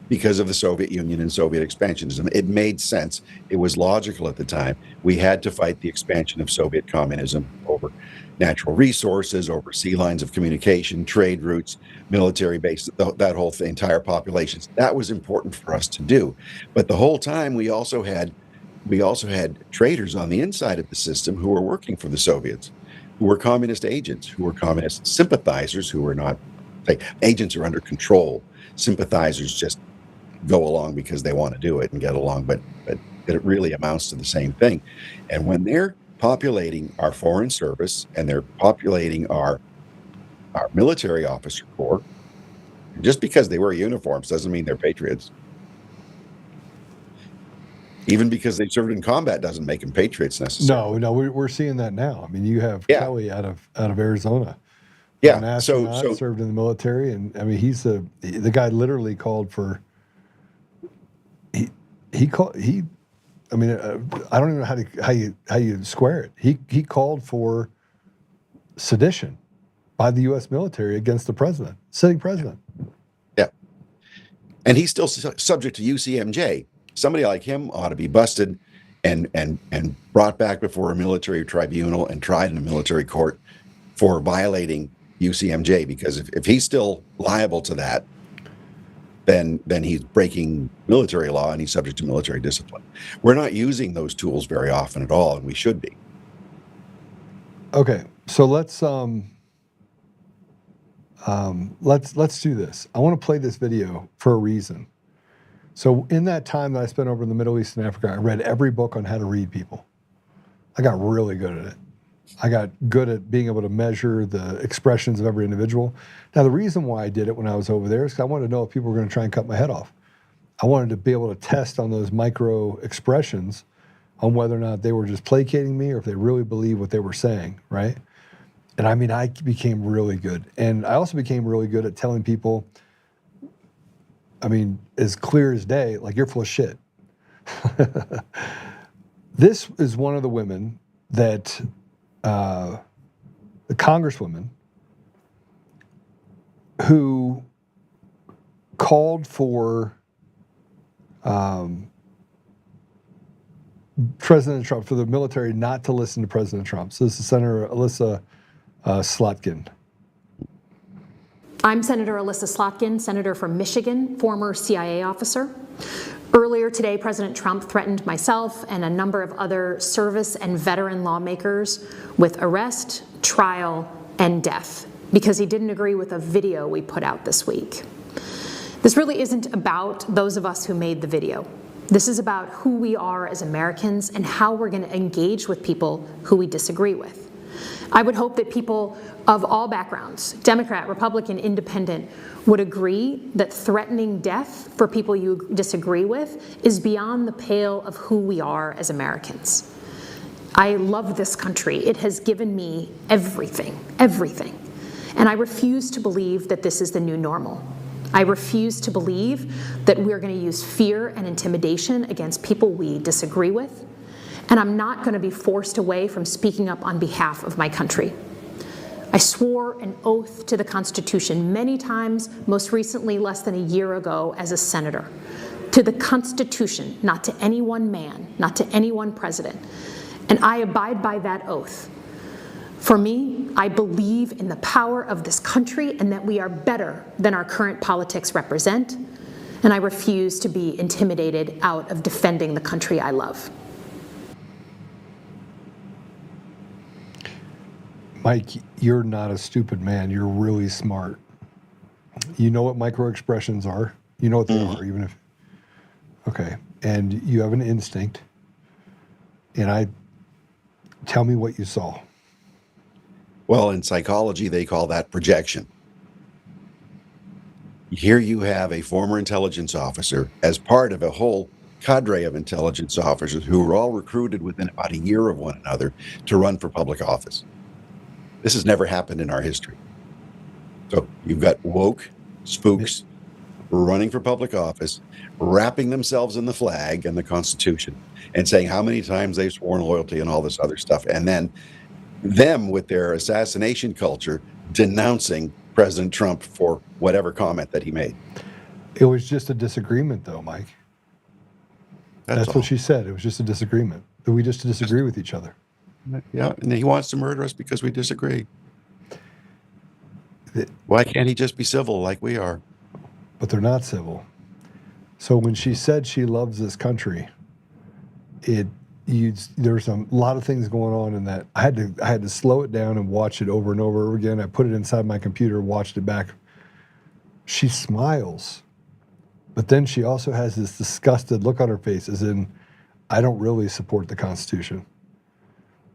S4: because of the Soviet Union and Soviet expansionism. It made sense. It was logical at the time. We had to fight the expansion of Soviet communism over natural resources, over sea lines of communication, trade routes, military bases, that whole thing, entire populations. That was important for us to do. But the whole time we also had traitors on the inside of the system who were working for the Soviets, who were communist agents, who were communist sympathizers, who were not, agents are under control. Sympathizers just go along because they want to do it and get along, but it really amounts to the same thing. And when they're populating our foreign service and they're populating our military officer corps, just because they wear uniforms doesn't mean they're patriots. Even because they served in combat doesn't make them patriots necessarily.
S2: No, we're seeing that now. I mean, you have Kelly out of Arizona.
S4: Yeah,
S2: an astronaut, so served in the military, and I mean, he's the guy literally called for. I mean, I don't even know how you square it. He called for sedition by the U.S. military against the president, sitting president.
S4: Yeah, and he's still subject to UCMJ. Somebody like him ought to be busted and brought back before a military tribunal and tried in a military court for violating UCMJ, because if he's still liable to that, then he's breaking military law and he's subject to military discipline. We're not using those tools very often at all, and we should be.
S2: Okay, so let's do this. I want to play this video for a reason. So in that time that I spent over in the Middle East and Africa, I read every book on how to read people. I got really good at it. I got good at being able to measure the expressions of every individual. Now, the reason why I did it when I was over there is because I wanted to know if people were going to try and cut my head off. I wanted to be able to test on those micro expressions on whether or not they were just placating me or if they really believed what they were saying, right? And I mean, I became really good. And I also became really good at telling people, I mean, as clear as day, like, you're full of shit. This is one of the women that, the congresswoman who called for President Trump, for the military not to listen to President Trump. So this is Senator Alyssa Slotkin.
S5: I'm Senator Alyssa Slotkin, senator from Michigan, former CIA officer. Earlier today, President Trump threatened myself and a number of other service and veteran lawmakers with arrest, trial, and death because he didn't agree with a video we put out this week. This really isn't about those of us who made the video. This is about who we are as Americans and how we're going to engage with people who we disagree with. I would hope that people of all backgrounds, Democrat, Republican, Independent, would agree that threatening death for people you disagree with is beyond the pale of who we are as Americans. I love this country. It has given me everything, everything. And I refuse to believe that this is the new normal. I refuse to believe that we're going to use fear and intimidation against people we disagree with, and I'm not going to be forced away from speaking up on behalf of my country. I swore an oath to the Constitution many times, most recently less than a year ago as a senator. To the Constitution, not to any one man, not to any one president. And I abide by that oath. For me, I believe in the power of this country and that we are better than our current politics represent, and I refuse to be intimidated out of defending the country I love.
S2: Mike, you're not a stupid man. You're really smart. You know what microexpressions are. You know what they are, even if... Okay. And you have an instinct. And tell me what you saw.
S4: Well, in psychology, they call that projection. Here you have a former intelligence officer as part of a whole cadre of intelligence officers who were all recruited within about a year of one another to run for public office. This has never happened in our history. So you've got woke spooks running for public office, wrapping themselves in the flag and the Constitution, and saying how many times they've sworn loyalty and all this other stuff. And then them with their assassination culture denouncing President Trump for whatever comment that he made.
S2: It was just a disagreement, though, Mike. That's what she said. It was just a disagreement. That we just disagree with each other.
S4: Yeah, and he wants to murder us because we disagree. Why can't he just be civil like we are?
S2: But they're not civil. So when she said she loves this country, there's a lot of things going on in that. I had to slow it down and watch it over and over again. I put it inside my computer, watched it back. She smiles, but then she also has this disgusted look on her face, as in, I don't really support the Constitution.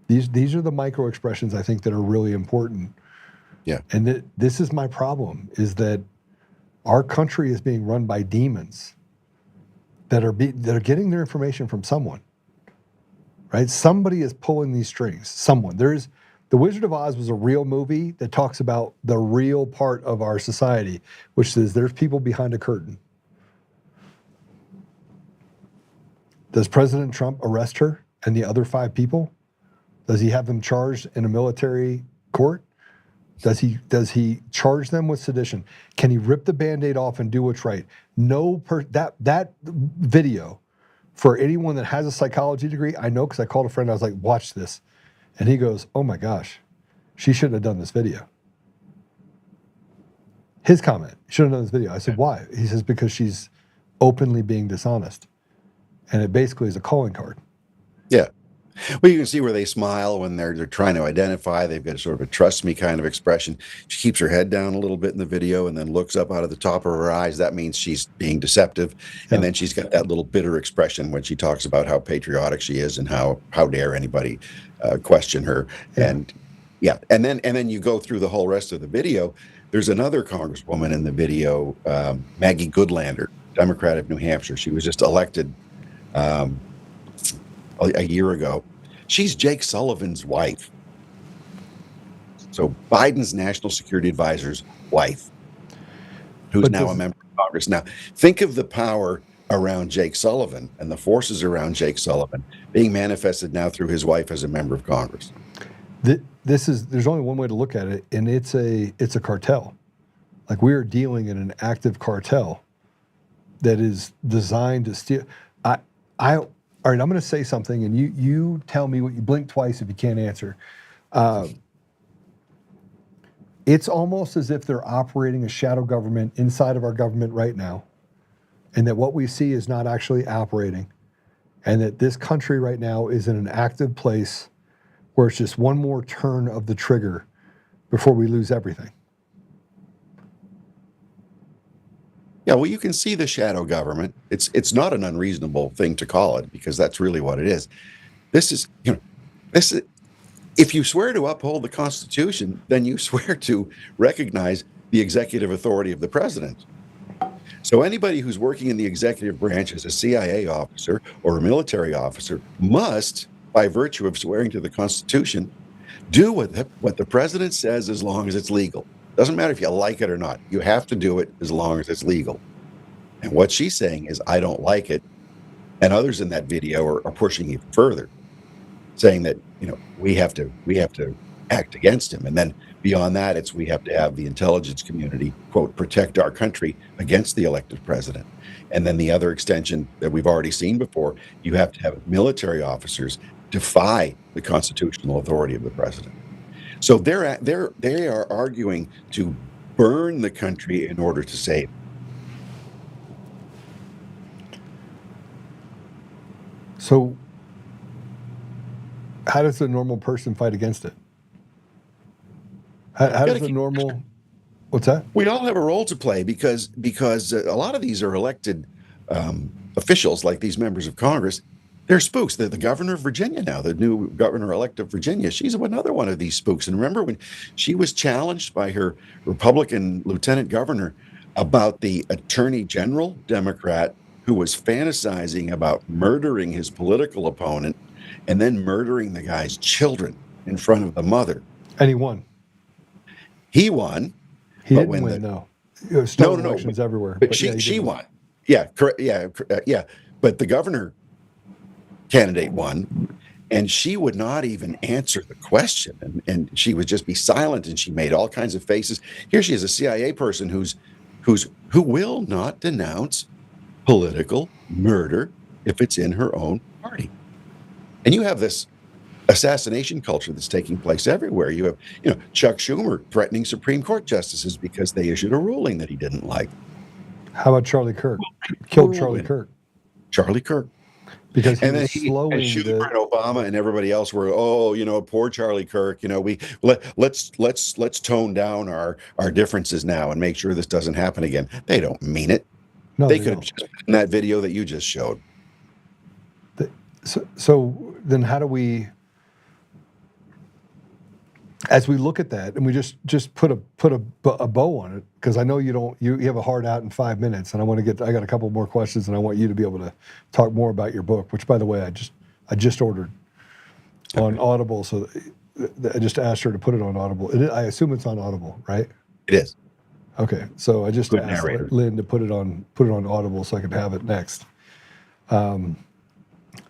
S2: These are the micro expressions I think that are really important.
S4: Yeah.
S2: And this is my problem, is that our country is being run by demons that are getting their information from someone, right? Somebody is pulling these strings. Someone. The Wizard of Oz was a real movie that talks about the real part of our society, which is there's people behind a curtain. Does President Trump arrest her and the other 5 people? Does he have them charged in a military court? Does he charge them with sedition? Can he rip the Band-Aid off and do what's right? That video, for anyone that has a psychology degree, I know because I called a friend, I was like, watch this. And he goes, oh my gosh, she shouldn't have done this video. His comment, shouldn't have done this video. I said, why? He says, because she's openly being dishonest. And it basically is a calling card.
S4: Yeah. Well, you can see where they smile when they're trying to identify. They've got sort of a trust me kind of expression. She keeps her head down a little bit in the video and then looks up out of the top of her eyes. That means she's being deceptive. Yeah. And then she's got that little bitter expression when she talks about how patriotic she is and how dare anybody question her. Yeah. And yeah, and then you go through the whole rest of the video. There's another congresswoman in the video, Maggie Goodlander, Democrat of New Hampshire. She was just elected a year ago. She's Jake Sullivan's wife. So Biden's national security advisor's wife, who's now a member of Congress. Now, think of the power around Jake Sullivan and the forces around Jake Sullivan being manifested now through his wife as a member of Congress.
S2: There's only one way to look at it, and it's a cartel. Like, we are dealing in an active cartel that is designed to steal. All right, I'm going to say something, and you tell me what you blink twice if you can't answer. It's almost as if they're operating a shadow government inside of our government right now, and that what we see is not actually operating, and that this country right now is in an active place where it's just one more turn of the trigger before we lose everything.
S4: Yeah, well, you can see the shadow government. It's not an unreasonable thing to call it, because that's really what it is. This is, if you swear to uphold the Constitution, then you swear to recognize the executive authority of the president. So anybody who's working in the executive branch as a CIA officer or a military officer must, by virtue of swearing to the Constitution, do what the president says as long as it's legal. Doesn't matter if you like it or not. You have to do it as long as it's legal. And what she's saying is, I don't like it. And others in that video are pushing even further, saying that, we have to act against him. And then beyond that, we have to have the intelligence community, quote, protect our country against the elected president. And then the other extension that we've already seen before, you have to have military officers defy the constitutional authority of the president. So they are arguing to burn the country in order to save it.
S2: So how does a normal person fight against it? How does a normal... What's that?
S4: We all have a role to play because a lot of these are elected officials, like these members of Congress. They're spooks. They're the governor of Virginia now, the new governor-elect of Virginia. She's another one of these spooks. And remember when she was challenged by her Republican lieutenant governor about the attorney general, Democrat, who was fantasizing about murdering his political opponent and then murdering the guy's children in front of the mother.
S2: And he won.
S4: He won.
S2: He didn't win, though. No. Elections everywhere.
S4: But she won. Yeah, correct. Yeah. But the governor candidate won, and she would not even answer the question, and she would just be silent, and she made all kinds of faces. Here she is, a CIA person who will not denounce political murder if it's in her own party. And you have this assassination culture that's taking place everywhere. You have, Chuck Schumer threatening Supreme Court justices because they issued a ruling that he didn't like.
S2: How about Charlie Kirk? Killed Charlie Kirk.
S4: Charlie Kirk.
S2: Because he was slowing
S4: and Schumer and Obama and everybody else were, poor Charlie Kirk. Let's tone down our differences now and make sure this doesn't happen again. They don't mean it.
S2: No,
S4: they could have just in that video that you just showed.
S2: So then how do we, as we look at that, and we just put a bow on it, because I know you have a hard out in 5 minutes, and I got a couple more questions, and I want you to be able to talk more about your book, which, by the way, I just ordered on Audible, so I just asked her to put it on Audible. I assume it's on Audible, right?
S4: It is.
S2: Okay, so I just asked Lynn to put it on Audible so I could have it next.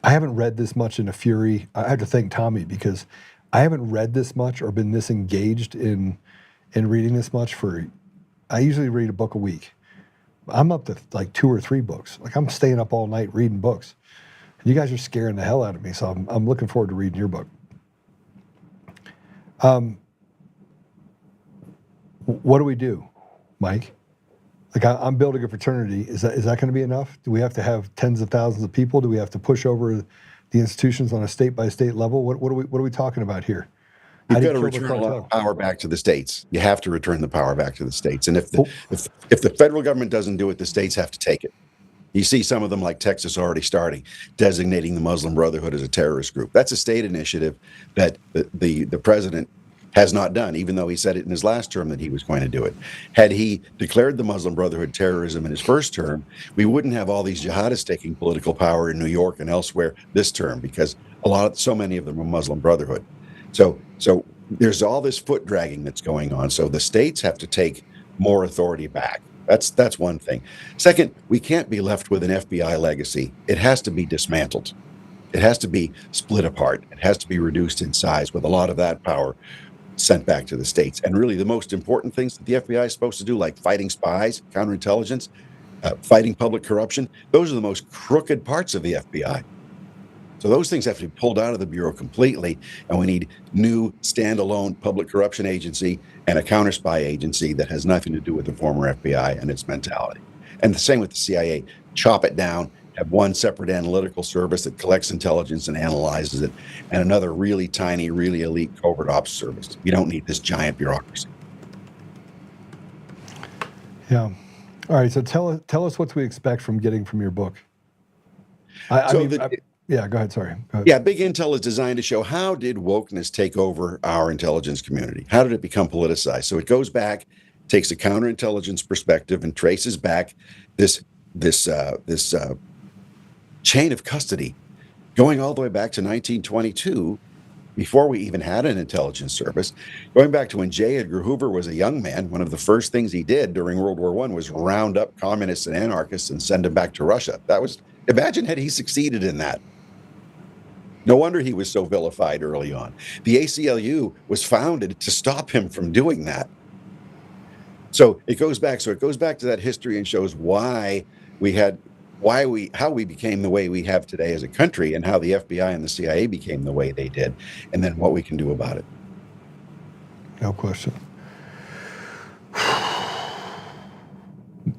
S2: I haven't read this much in a fury. I have to thank Tommy, because I haven't read this much or been this engaged in reading this much I usually read a book a week. I'm up to like 2 or 3 books. Like, I'm staying up all night reading books. And you guys are scaring the hell out of me, so I'm looking forward to reading your book. What do we do, Mike? Like, I'm building a fraternity. Is that going to be enough? Do we have to have tens of thousands of people? Do we have to push over the institutions on a state-by-state level? What are we talking about here?
S4: You've got to return a lot of power back to the states. You have to return the power back to the states. And if the federal government doesn't do it, the states have to take it. You see some of them, like Texas, already starting, designating the Muslim Brotherhood as a terrorist group. That's a state initiative that the president has not done, even though he said it in his last term that he was going to do it. Had he declared the Muslim Brotherhood terrorism in his first term, we wouldn't have all these jihadists taking political power in New York and elsewhere this term, because so many of them are Muslim Brotherhood. So there's all this foot dragging that's going on. So the states have to take more authority back. That's one thing. Second, we can't be left with an FBI legacy. It has to be dismantled. It has to be split apart. It has to be reduced in size, with a lot of that power sent back to the states. And really, the most important things that the FBI is supposed to do, like fighting spies, counterintelligence, fighting public corruption, those are the most crooked parts of the FBI. So those things have to be pulled out of the Bureau completely, and we need new standalone public corruption agency and a counter-spy agency that has nothing to do with the former FBI and its mentality. And the same with the CIA. Chop it down, have one separate analytical service that collects intelligence and analyzes it, and another really tiny, really elite covert ops service. You don't need this giant bureaucracy.
S2: Yeah. All right, so tell us what we expect from your book. Yeah, go ahead. Sorry. Go ahead.
S4: Yeah, Big Intel is designed to show, how did wokeness take over our intelligence community? How did it become politicized? So it goes back, takes a counterintelligence perspective, and traces back this chain of custody, going all the way back to 1922, before we even had an intelligence service. Going back to when J. Edgar Hoover was a young man, one of the first things he did during World War I was round up communists and anarchists and send them back to Russia. Imagine had he succeeded in that. No wonder he was so vilified early on. The ACLU was founded to stop him from doing that. So it goes back to that history and shows how we became the way we have today as a country, and how the FBI and the CIA became the way they did, and then what we can do about it.
S2: No question.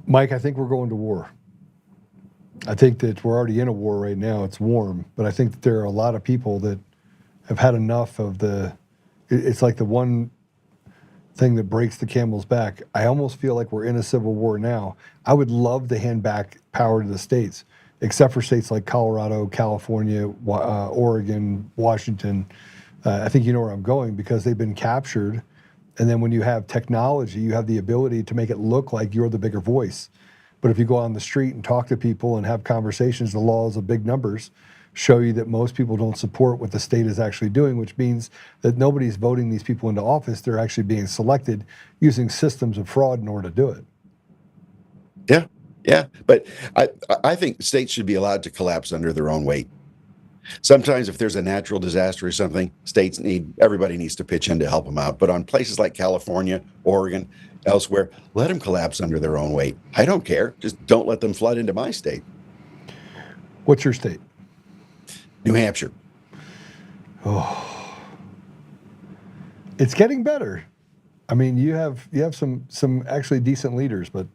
S2: Mike, I think we're going to war. I think that we're already in a war right now. It's warm, but I think that there are a lot of people that have had enough of it's like the one thing that breaks the camel's back. I almost feel like we're in a civil war now. I would love to hand back power to the states, except for states like Colorado, California, Oregon, Washington. I think you know where I'm going, because they've been captured. And then when you have technology, you have the ability to make it look like you're the bigger voice. But if you go on the street and talk to people and have conversations, the laws of big numbers show you that most people don't support what the state is actually doing, which means that nobody's voting these people into office. They're actually being selected using systems of fraud in order to do it.
S4: Yeah. But I think states should be allowed to collapse under their own weight. Sometimes if there's a natural disaster or something, everybody needs to pitch in to help them out. But on places like California, Oregon, elsewhere, let them collapse under their own weight. I don't care. Just don't let them flood into my state.
S2: What's your state?
S4: New Hampshire.
S2: Oh, it's getting better. I mean, you have some actually decent leaders, but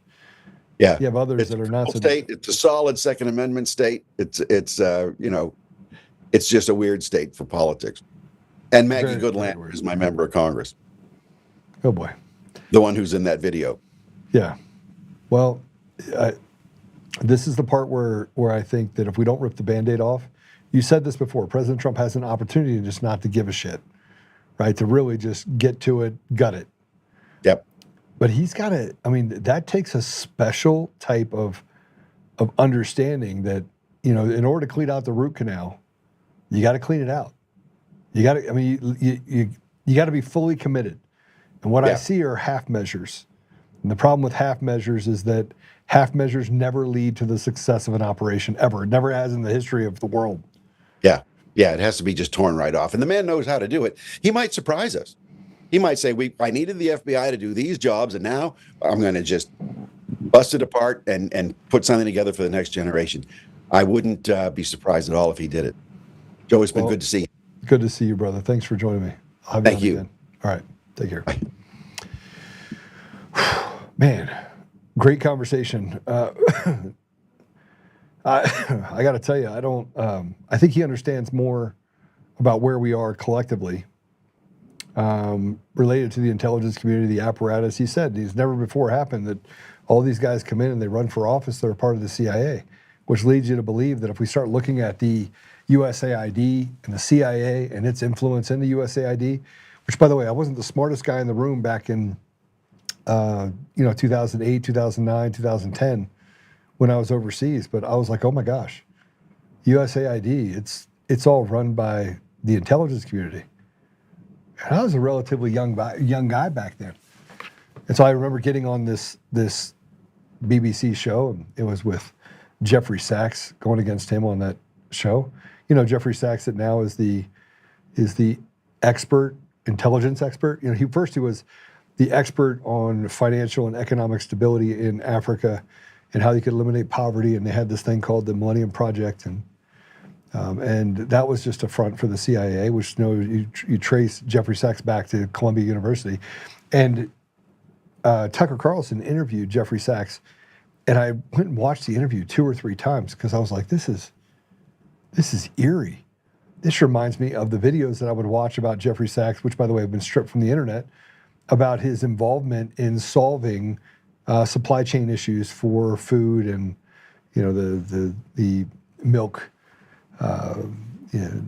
S4: yeah,
S2: you have others that are not so
S4: state. It's a solid Second Amendment state. It's just a weird state for politics. And Maggie Goodlander is my member of Congress.
S2: Oh boy,
S4: the one who's in that video.
S2: Yeah. Well, this is the part where I think that if we don't rip the Band-Aid off. You said this before, President Trump has an opportunity just not to give a shit, right? To really just get to it, gut it.
S4: Yep.
S2: But he's got to, I mean, that takes a special type of understanding that, in order to clean out the root canal, you got to clean it out. You got to, I mean, you got to be fully committed. And what I see are half measures. And the problem with half measures is that half measures never lead to the success of an operation, ever. It never has in the history of the world.
S4: Yeah, it has to be just torn right off. And the man knows how to do it. He might surprise us. He might say, I needed the FBI to do these jobs, and now I'm going to just bust it apart and put something together for the next generation. I wouldn't be surprised at all if he did it. Joe, it's been good to see you.
S2: Good to see you, brother. Thanks for joining me.
S4: Thank you.
S2: Again. All right, take care.
S4: Bye.
S2: Man, great conversation. I got to tell you, I think he understands more about where we are collectively related to the intelligence community, the apparatus. He said it's never before happened that all these guys come in and they run for office, they're part of the CIA, which leads you to believe that if we start looking at the USAID and the CIA and its influence in the USAID, which, by the way, I wasn't the smartest guy in the room back in 2008, 2009, 2010, when I was overseas, but I was like, oh my gosh, USAID, it's all run by the intelligence community. And I was a relatively young guy back then. And so I remember getting on this BBC show, and it was with Jeffrey Sachs, going against him on that show. Jeffrey Sachs that now is the expert, intelligence expert. He was the expert on financial and economic stability in Africa and how you could eliminate poverty. And they had this thing called the Millennium Project. And that was just a front for the CIA, which you trace Jeffrey Sachs back to Columbia University. And Tucker Carlson interviewed Jeffrey Sachs. And I went and watched the interview 2 or 3 times because I was like, this is eerie. This reminds me of the videos that I would watch about Jeffrey Sachs, which, by the way, have been stripped from the internet, about his involvement in solving supply chain issues for food and, the milk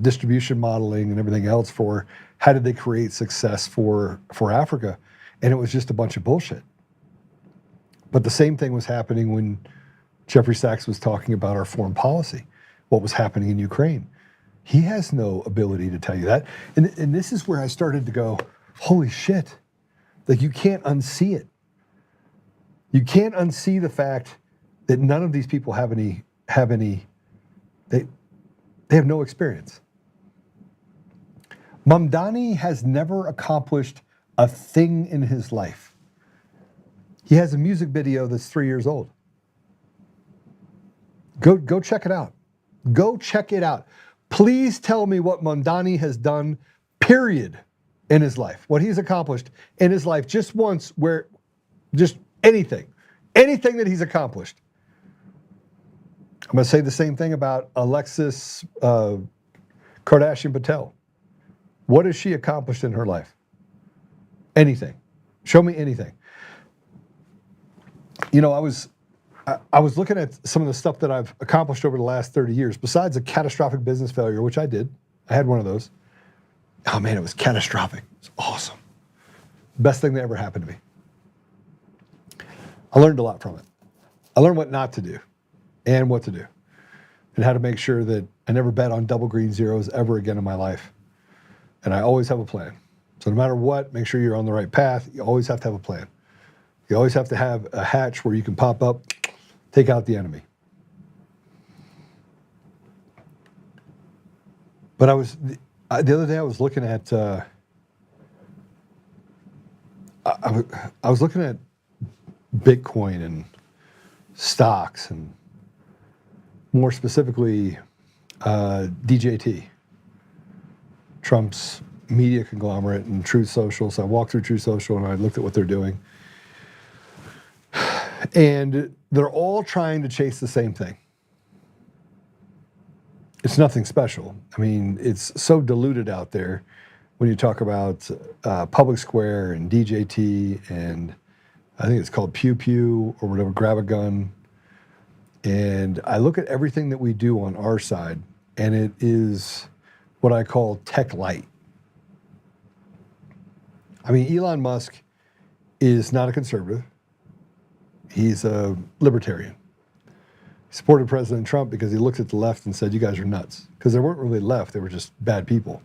S2: distribution modeling and everything else for how did they create success for Africa. And it was just a bunch of bullshit. But the same thing was happening when Jeffrey Sachs was talking about our foreign policy, what was happening in Ukraine. He has no ability to tell you that. And this is where I started to go, holy shit. Like, you can't unsee it. You can't unsee the fact that none of these people have any they have no experience. Mamdani has never accomplished a thing in his life. He has a music video that's 3 years old. Go check it out. Go check it out. Please tell me what Mamdani has done, period, in his life. What he's accomplished in his life just once, where just anything that he's accomplished. I'm going to say the same thing about Alexis Kardashian Patel. What has she accomplished in her life? Anything. Show me anything. You know, I was looking at some of the stuff that I've accomplished over the last 30 years, besides a catastrophic business failure, which I did. I had one of those. Oh man, it was catastrophic. It was awesome. Best thing that ever happened to me. I learned a lot from it. I learned what not to do and what to do, and how to make sure that I never bet on double green zeros ever again in my life. And I always have a plan. So no matter what, make sure you're on the right path. You always have to have a plan. You always have to have a hatch where you can pop up, take out the enemy. But the other day I was looking at I was looking at Bitcoin and stocks, and more specifically DJT, Trump's media conglomerate, and Truth Social. So I walked through Truth Social and I looked at what they're doing. And they're all trying to chase the same thing. It's nothing special. I mean, it's so diluted out there when you talk about Public Square and DJT, and I think it's called Pew Pew or whatever, Grab a Gun. And I look at everything that we do on our side, and it is what I call tech light. I mean, Elon Musk is not a conservative. He's a libertarian. He supported President Trump because he looked at the left and said, you guys are nuts. Because they weren't really left, they were just bad people.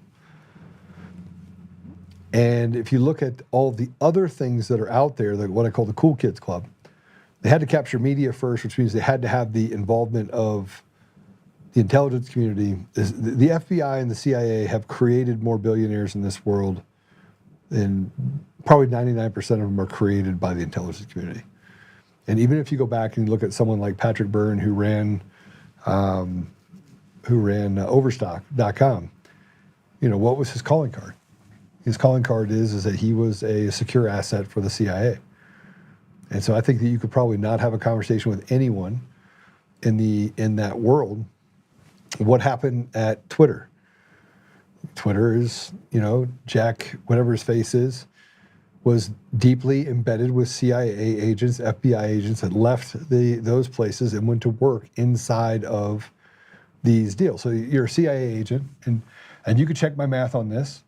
S2: And if you look at all the other things that are out there, like what I call the Cool Kids Club, they had to capture media first, which means they had to have the involvement of the intelligence community. The FBI and the CIA have created more billionaires in this world, and probably 99% of them are created by the intelligence community. And even if you go back and look at someone like Patrick Byrne, who ran Overstock.com, you know, what was his calling card? His calling card is that he was a secure asset for the CIA. And so I think that you could probably not have a conversation with anyone in that world. What happened at Twitter? Twitter is, you know, Jack, whatever his face is, was deeply embedded with CIA agents, FBI agents that left those places and went to work inside of these deals. So you're a CIA agent, and you could check my math on this.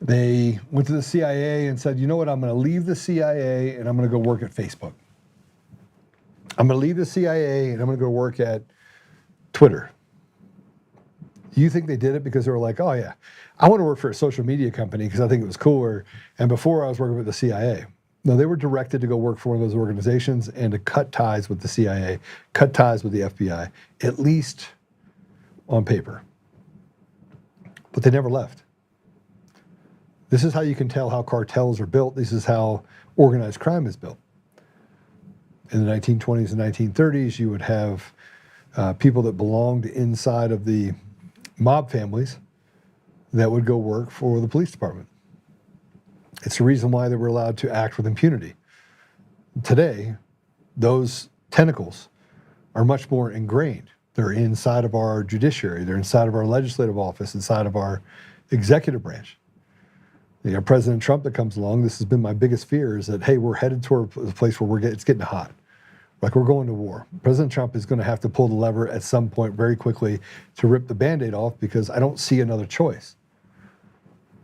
S2: They went to the CIA and said, you know what, I'm going to leave the CIA and I'm going to go work at Facebook. I'm going to leave the CIA and I'm going to go work at Twitter. Do you think they did it because they were like, oh yeah, I want to work for a social media company because I think it was cooler, and before I was working with the CIA? No, they were directed to go work for one of those organizations and to cut ties with the CIA, cut ties with the FBI, at least on paper. But they never left. This is how you can tell how cartels are built. This is how organized crime is built. In the 1920s and 1930s, you would have people that belonged inside of the mob families that would go work for the police department. It's the reason why they were allowed to act with impunity. Today, those tentacles are much more ingrained. They're inside of our judiciary. They're inside of our legislative office, inside of our executive branch. You know, President Trump that comes along, this has been my biggest fear, is that, hey, we're headed toward a place where it's getting hot. Like we're going to war. President Trump is going to have to pull the lever at some point very quickly to rip the Band-Aid off, because I don't see another choice.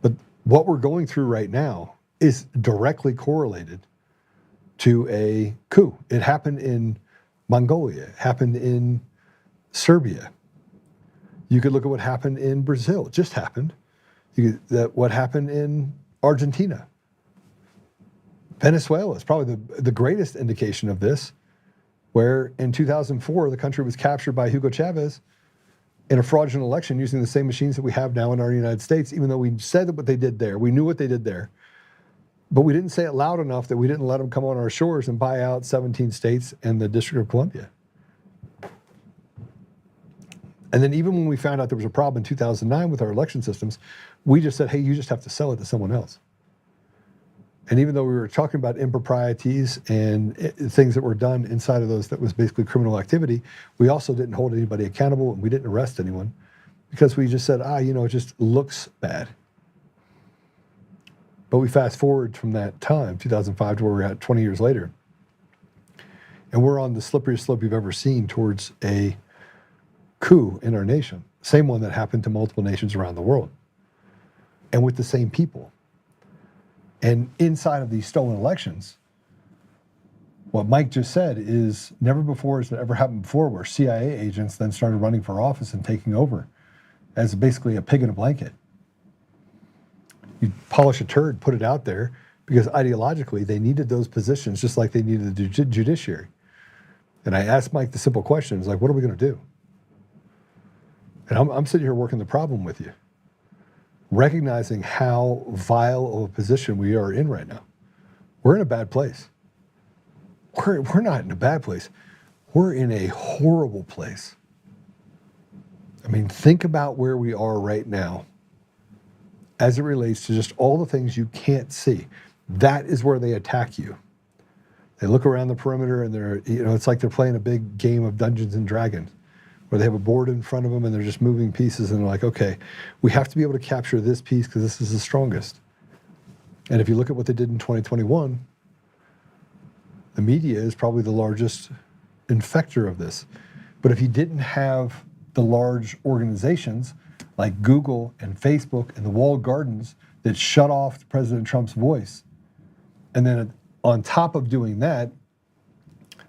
S2: But what we're going through right now is directly correlated to a coup. It happened in Mongolia. It happened in Serbia. You could look at what happened in Brazil. It just happened. What happened in Argentina. Venezuela is probably the greatest indication of this, where in 2004, the country was captured by Hugo Chavez in a fraudulent election using the same machines that we have now in our United States, even though we said that what they did there, we knew what they did there, but we didn't say it loud enough that we didn't let them come on our shores and buy out 17 states and the District of Columbia. And then even when we found out there was a problem in 2009 with our election systems, we just said, hey, you just have to sell it to someone else. And even though we were talking about improprieties and things that were done inside of those that was basically criminal activity, we also didn't hold anybody accountable and we didn't arrest anyone because we just said, it just looks bad. But we fast forward from that time, 2005, to where we're at 20 years later. And we're on the slipperiest slope you've ever seen towards a coup in our nation. Same one that happened to multiple nations around the world. And with the same people. And inside of these stolen elections, what Mike just said is never before has it ever happened before where CIA agents then started running for office and taking over as basically a pig in a blanket. You polish a turd, put it out there, because ideologically they needed those positions just like they needed the judiciary. And I asked Mike the simple question, it's like, what are we going to do? And I'm sitting here working the problem with you, recognizing how vile of a position we are in right now. We're in a bad place. We're not in a bad place. We're in a horrible place. I mean, think about where we are right now as it relates to just all the things you can't see. That is where they attack you. They look around the perimeter and it's like they're playing a big game of Dungeons and Dragons, where they have a board in front of them and they're just moving pieces and they're like, okay, we have to be able to capture this piece because this is the strongest. And if you look at what they did in 2021, the media is probably the largest infector of this. But if you didn't have the large organizations like Google and Facebook and the walled gardens that shut off President Trump's voice, and then on top of doing that,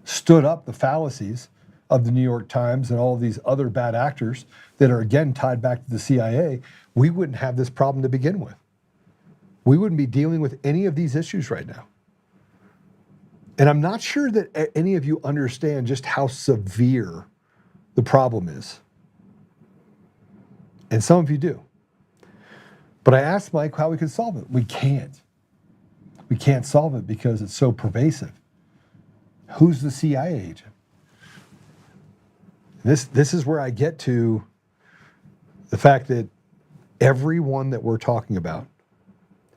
S2: stood up the fallacies of the New York Times and all of these other bad actors that are again tied back to the CIA, we wouldn't have this problem to begin with. We wouldn't be dealing with any of these issues right now. And I'm not sure that any of you understand just how severe the problem is. And some of you do. But I asked Mike how we could solve it. We can't. We can't solve it because it's so pervasive. Who's the CIA agent? This is where I get to the fact that everyone that we're talking about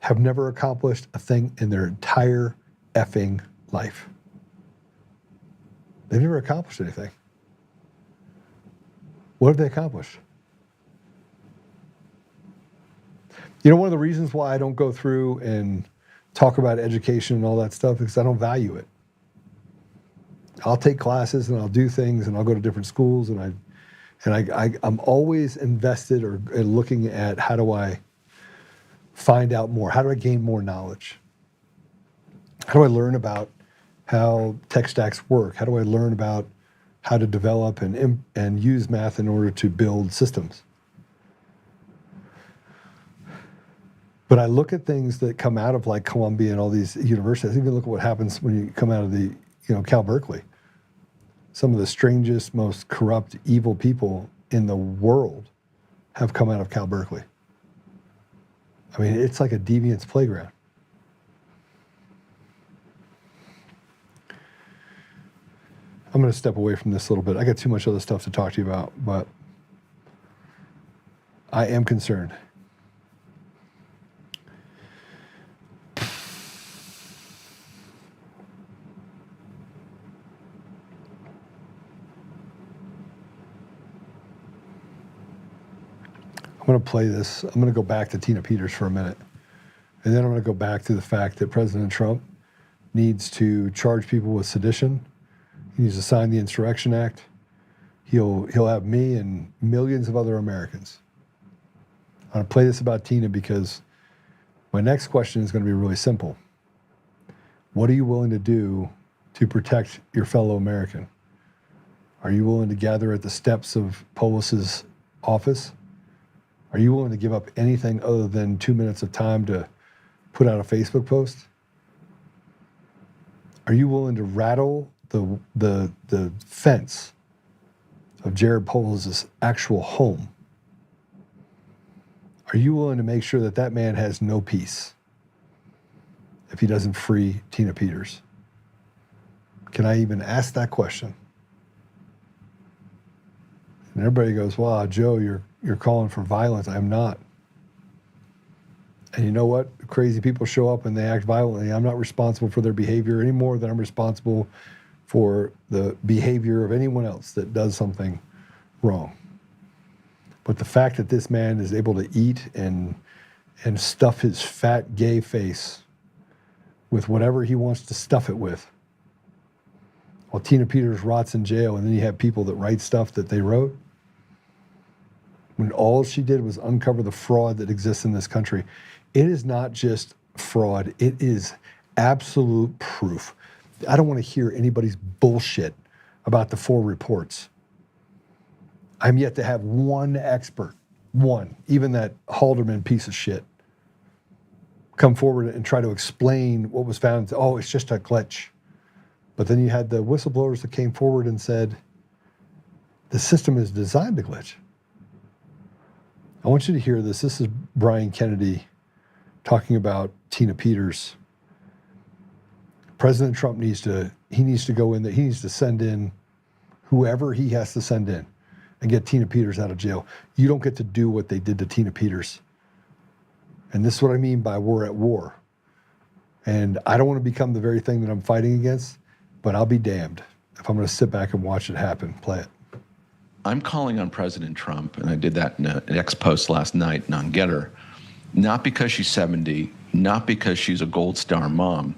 S2: have never accomplished a thing in their entire effing life. They've never accomplished anything. What have they accomplished? One of the reasons why I don't go through and talk about education and all that stuff is because I don't value it. I'll take classes and I'll do things and I'll go to different schools and I'm always invested or looking at how do I find out more? How do I gain more knowledge? How do I learn about how tech stacks work? How do I learn about how to develop and use math in order to build systems? But I look at things that come out of like Columbia and all these universities. Even look at what happens when you come out of the Cal Berkeley. Some of the strangest, most corrupt, evil people in the world have come out of Cal Berkeley. I mean, it's like a deviant's playground. I'm going to step away from this a little bit. I got too much other stuff to talk to you about, but I am concerned. I'm going to play this. I'm going to go back to Tina Peters for a minute. And then I'm going to go back to the fact that President Trump needs to charge people with sedition. He needs to sign the Insurrection Act. He'll have me and millions of other Americans. I'm going to play this about Tina because my next question is going to be really simple. What are you willing to do to protect your fellow American? Are you willing to gather at the steps of Polis's office, are you willing to give up anything other than 2 minutes of time to put out a Facebook post? Are you willing to rattle the fence of Jared Polis' actual home? Are you willing to make sure that that man has no peace if he doesn't free Tina Peters? Can I even ask that question? And everybody goes, wow, Joe, you're calling for violence. I'm not. And you know what? Crazy people show up and they act violently. I'm not responsible for their behavior any more than I'm responsible for the behavior of anyone else that does something wrong. But the fact that this man is able to eat and stuff his fat gay face with whatever he wants to stuff it with, while Tina Peters rots in jail, and then you have people that write stuff that they wrote, when all she did was uncover the fraud that exists in this country. It is not just fraud, it is absolute proof. I don't want to hear anybody's bullshit about the 4 reports. I'm yet to have one expert, one, even that Haldeman piece of shit, come forward and try to explain what was found. Oh, it's just a glitch. But then you had the whistleblowers that came forward and said, the system is designed to glitch. I want you to hear this. This is Brian Kennedy talking about Tina Peters. President Trump needs to go in there. He needs to send in whoever he has to send in and get Tina Peters out of jail. You don't get to do what they did to Tina Peters. And this is what I mean by we're at war. And I don't want to become the very thing that I'm fighting against, but I'll be damned if I'm going to sit back and watch it happen. Play it.
S6: I'm calling on President Trump, and I did that in an X-post last night on Getter, not because she's 70, not because she's a Gold Star mom,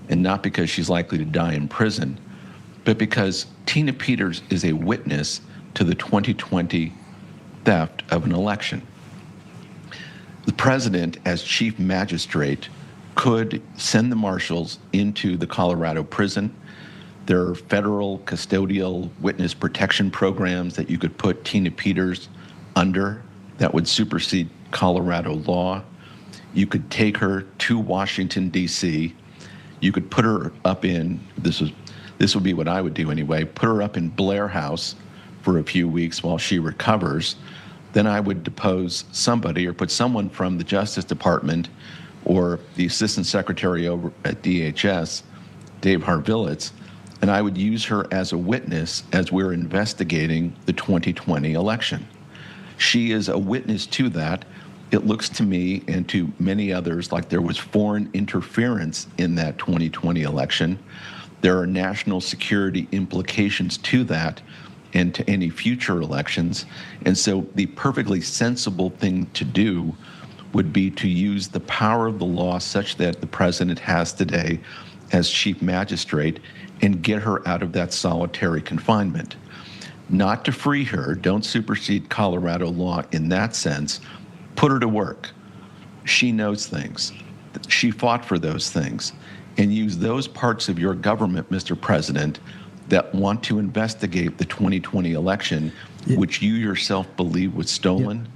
S6: and not because she's likely to die in prison, but because Tina Peters is a witness to the 2020 theft of an election. The president, as chief magistrate, could send the marshals into the Colorado prison. There are federal custodial witness protection programs that you could put Tina Peters under that would supersede Colorado law. You could take her to Washington, D.C. You could put her up in, this would be what I would do anyway, put her up in Blair House for a few weeks while she recovers. Then I would depose somebody or put someone from the Justice Department or the Assistant Secretary over at DHS, Dave Harvilitz, and I would use her as a witness as we're investigating the 2020 election. She is a witness to that. It looks to me and to many others like there was foreign interference in that 2020 election. There are national security implications to that and to any future elections. And so the perfectly sensible thing to do would be to use the power of the law such that the president has today as chief magistrate and get her out of that solitary confinement. Not to free her, don't supersede Colorado law in that sense, put her to work. She knows things. She fought for those things. And use those parts of your government, Mr. President, that want to investigate the 2020 election, which you yourself believe was stolen.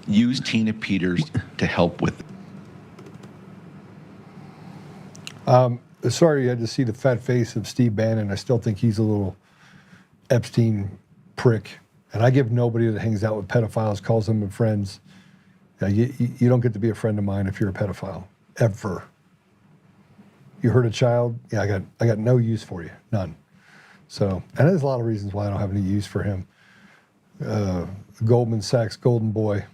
S6: Use Tina Peters to help with it.
S2: Sorry you had to see the fat face of Steve Bannon. I still think he's a little Epstein prick. And I give nobody that hangs out with pedophiles, calls them friends. You don't get to be a friend of mine if you're a pedophile, ever. You hurt a child, I got no use for you, none. So, and there's a lot of reasons why I don't have any use for him. Goldman Sachs, golden boy.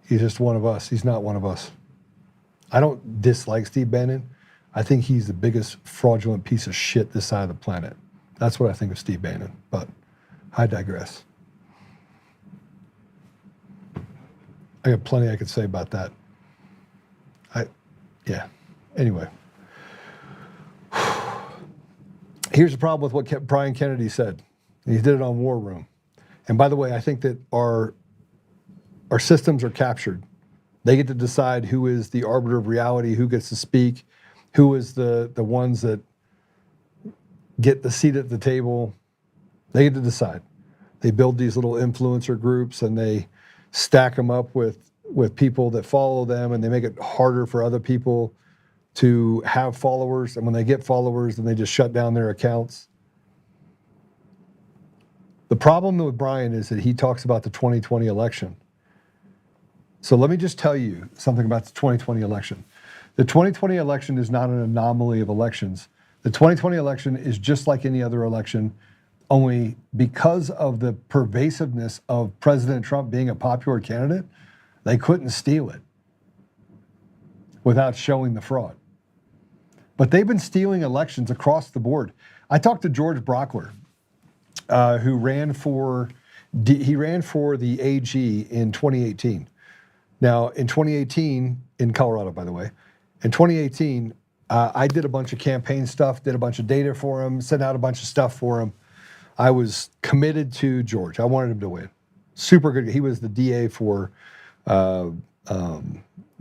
S2: He's just one of us. He's not one of us. I don't dislike Steve Bannon. I think he's the biggest fraudulent piece of shit this side of the planet. That's what I think of Steve Bannon, but I digress. I got plenty I could say about that. Anyway. Here's the problem with what Brian Kennedy said. He did it on War Room. And by the way, I think that our systems are captured. They get to decide who is the arbiter of reality, who gets to speak, who is the ones that get the seat at the table. They get to decide. They build these little influencer groups and they stack them up with people that follow them, and they make it harder for other people to have followers. And when they get followers, then they just shut down their accounts. The problem with Brian is that he talks about the 2020 election. So let me just tell you something about the 2020 election. The 2020 election is not an anomaly of elections. The 2020 election is just like any other election, only because of the pervasiveness of President Trump being a popular candidate, they couldn't steal it without showing the fraud. But they've been stealing elections across the board. I talked to George Brockler, who ran for the AG in 2018. Now, in 2018, in Colorado, by the way, in 2018, I did a bunch of campaign stuff, did a bunch of data for him, sent out a bunch of stuff for him. I was committed to George. I wanted him to win. Super good. He was the DA for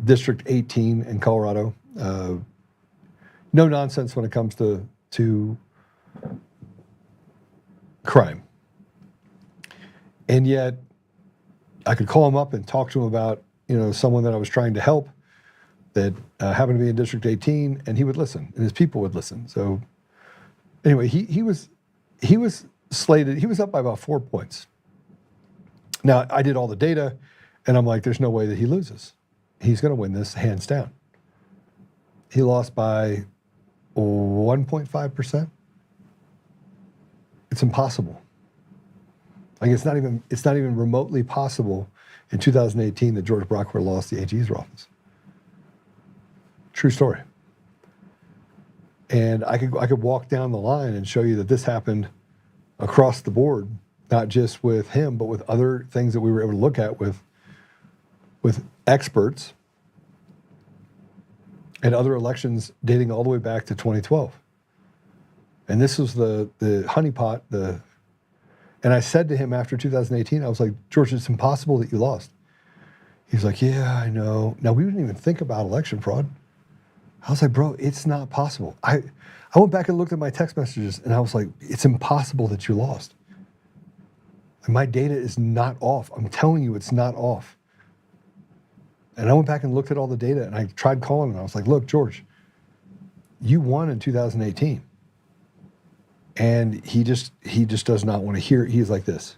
S2: District 18 in Colorado. No nonsense when it comes to crime. And yet, I could call him up and talk to him about, someone that I was trying to help that happened to be in District 18, and he would listen, and his people would listen. So, anyway, he was slated. He was up by about 4 points. Now, I did all the data, and I'm like, there's no way that he loses. He's going to win this hands down. He lost by 1.5%. It's impossible. Like it's not even remotely possible in 2018 that George Brockler lost the AG's office. True story. And I could walk down the line and show you that this happened across the board, not just with him, but with other things that we were able to look at with experts and other elections dating all the way back to 2012. And this was the honeypot, and I said to him after 2018, I was like, George, it's impossible that you lost. He's like, yeah, I know. Now, we didn't even think about election fraud. I was like, bro, it's not possible. I went back and looked at my text messages, and I was like, it's impossible that you lost. And my data is not off. I'm telling you, it's not off. And I went back and looked at all the data, and I tried calling him. I was like, look, George, you won in 2018. And he just does not want to hear it. He's like this.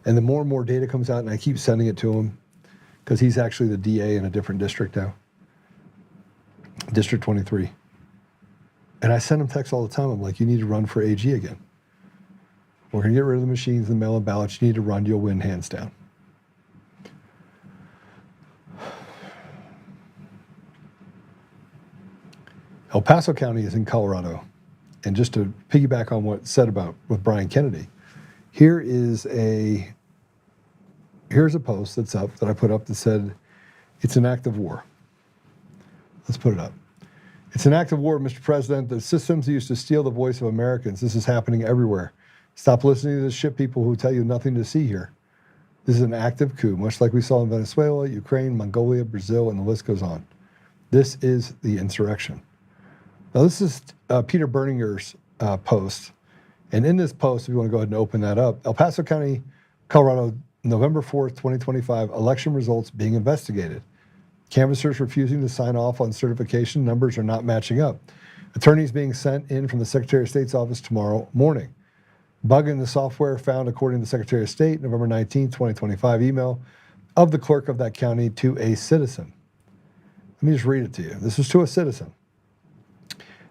S2: And the more and more data comes out, and I keep sending it to him, because he's actually the DA in a different district now, District 23. And I send him texts all the time. I'm like, you need to run for AG again. We're going to get rid of the machines, the mail-in ballots. You need to run. You'll win hands down. El Paso County is in Colorado. And just to piggyback on what's said about with Brian Kennedy, here's a post that's up that I put up that said, it's an act of war. Let's put it up. It's an act of war, Mr. President. The systems used to steal the voice of Americans. This is happening everywhere. Stop listening to the shit people who tell you nothing to see here. This is an active coup, much like we saw in Venezuela, Ukraine, Mongolia, Brazil, and the list goes on. This is the insurrection. Now, this is Peter Berninger's post. And in this post, if you want to go ahead and open that up, El Paso County, Colorado, November 4th, 2025, election results being investigated. Canvassers refusing to sign off on certification. Numbers are not matching up. Attorneys being sent in from the Secretary of State's office tomorrow morning. Bug in the software found, according to the Secretary of State, November 19, 2025 email of the clerk of that county to a citizen. Let me just read it to you. This is to a citizen.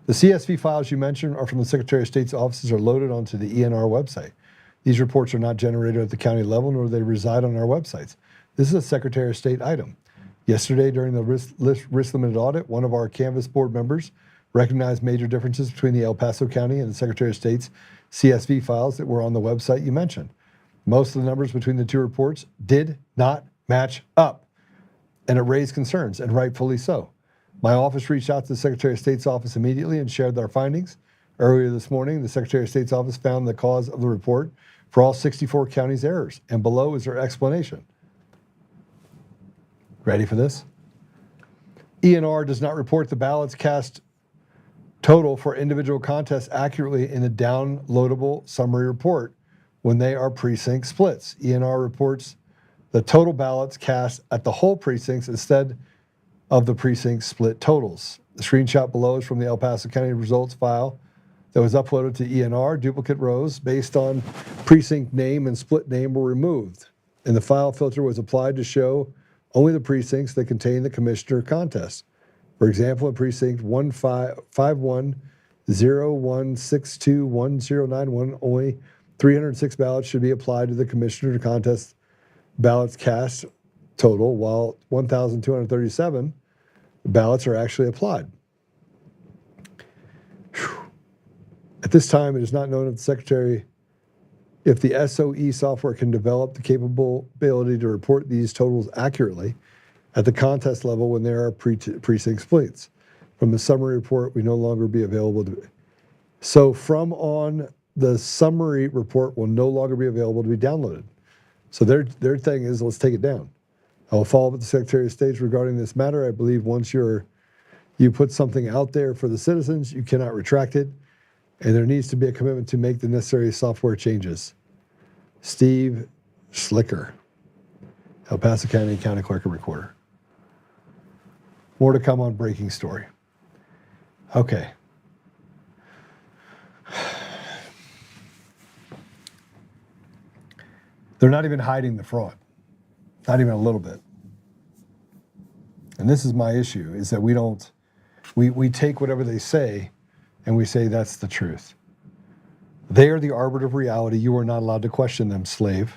S2: The CSV files you mentioned are from the Secretary of State's offices, are loaded onto the ENR website. These reports are not generated at the county level, nor do they reside on our websites. This is a Secretary of State item. Yesterday, during the risk-limited audit, one of our Canvas board members recognized major differences between the El Paso County and the Secretary of State's CSV files that were on the website you mentioned. Most of the numbers between the two reports did not match up, and it raised concerns, and rightfully so. My office reached out to the Secretary of State's office immediately and shared our findings. Earlier this morning, the Secretary of State's office found the cause of the report for all 64 counties' errors, and below is their explanation. Ready for this? ENR does not report the ballots cast total for individual contests accurately in the downloadable summary report when they are precinct splits. ENR reports the total ballots cast at the whole precincts instead of the precinct split totals. The screenshot below is from the El Paso County results file that was uploaded to ENR. Duplicate rows based on precinct name and split name were removed, and the file filter was applied to show only the precincts that contain the commissioner contest. For example, in precinct 15101621091, only 306 ballots should be applied to the commissioner contest ballots cast total, while 1,237 ballots are actually applied. Whew. At this time, it is not known if the Secretary, if the SOE software can develop the capability to report these totals accurately at the contest level when there are precinct splits. From the summary report, we no longer be available to. So from on, the summary report will no longer be available to be downloaded. So their thing is, let's take it down. I will follow up with the Secretary of State regarding this matter. I believe once you put something out there for the citizens, you cannot retract it, and there needs to be a commitment to make the necessary software changes. Steve Slicker, El Paso County County Clerk and Recorder. More to come on Breaking Story. Okay. They're not even hiding the fraud. Not even a little bit. And this is my issue, is that we take whatever they say and we say that's the truth. They are the arbiter of reality. You are not allowed to question them, slave.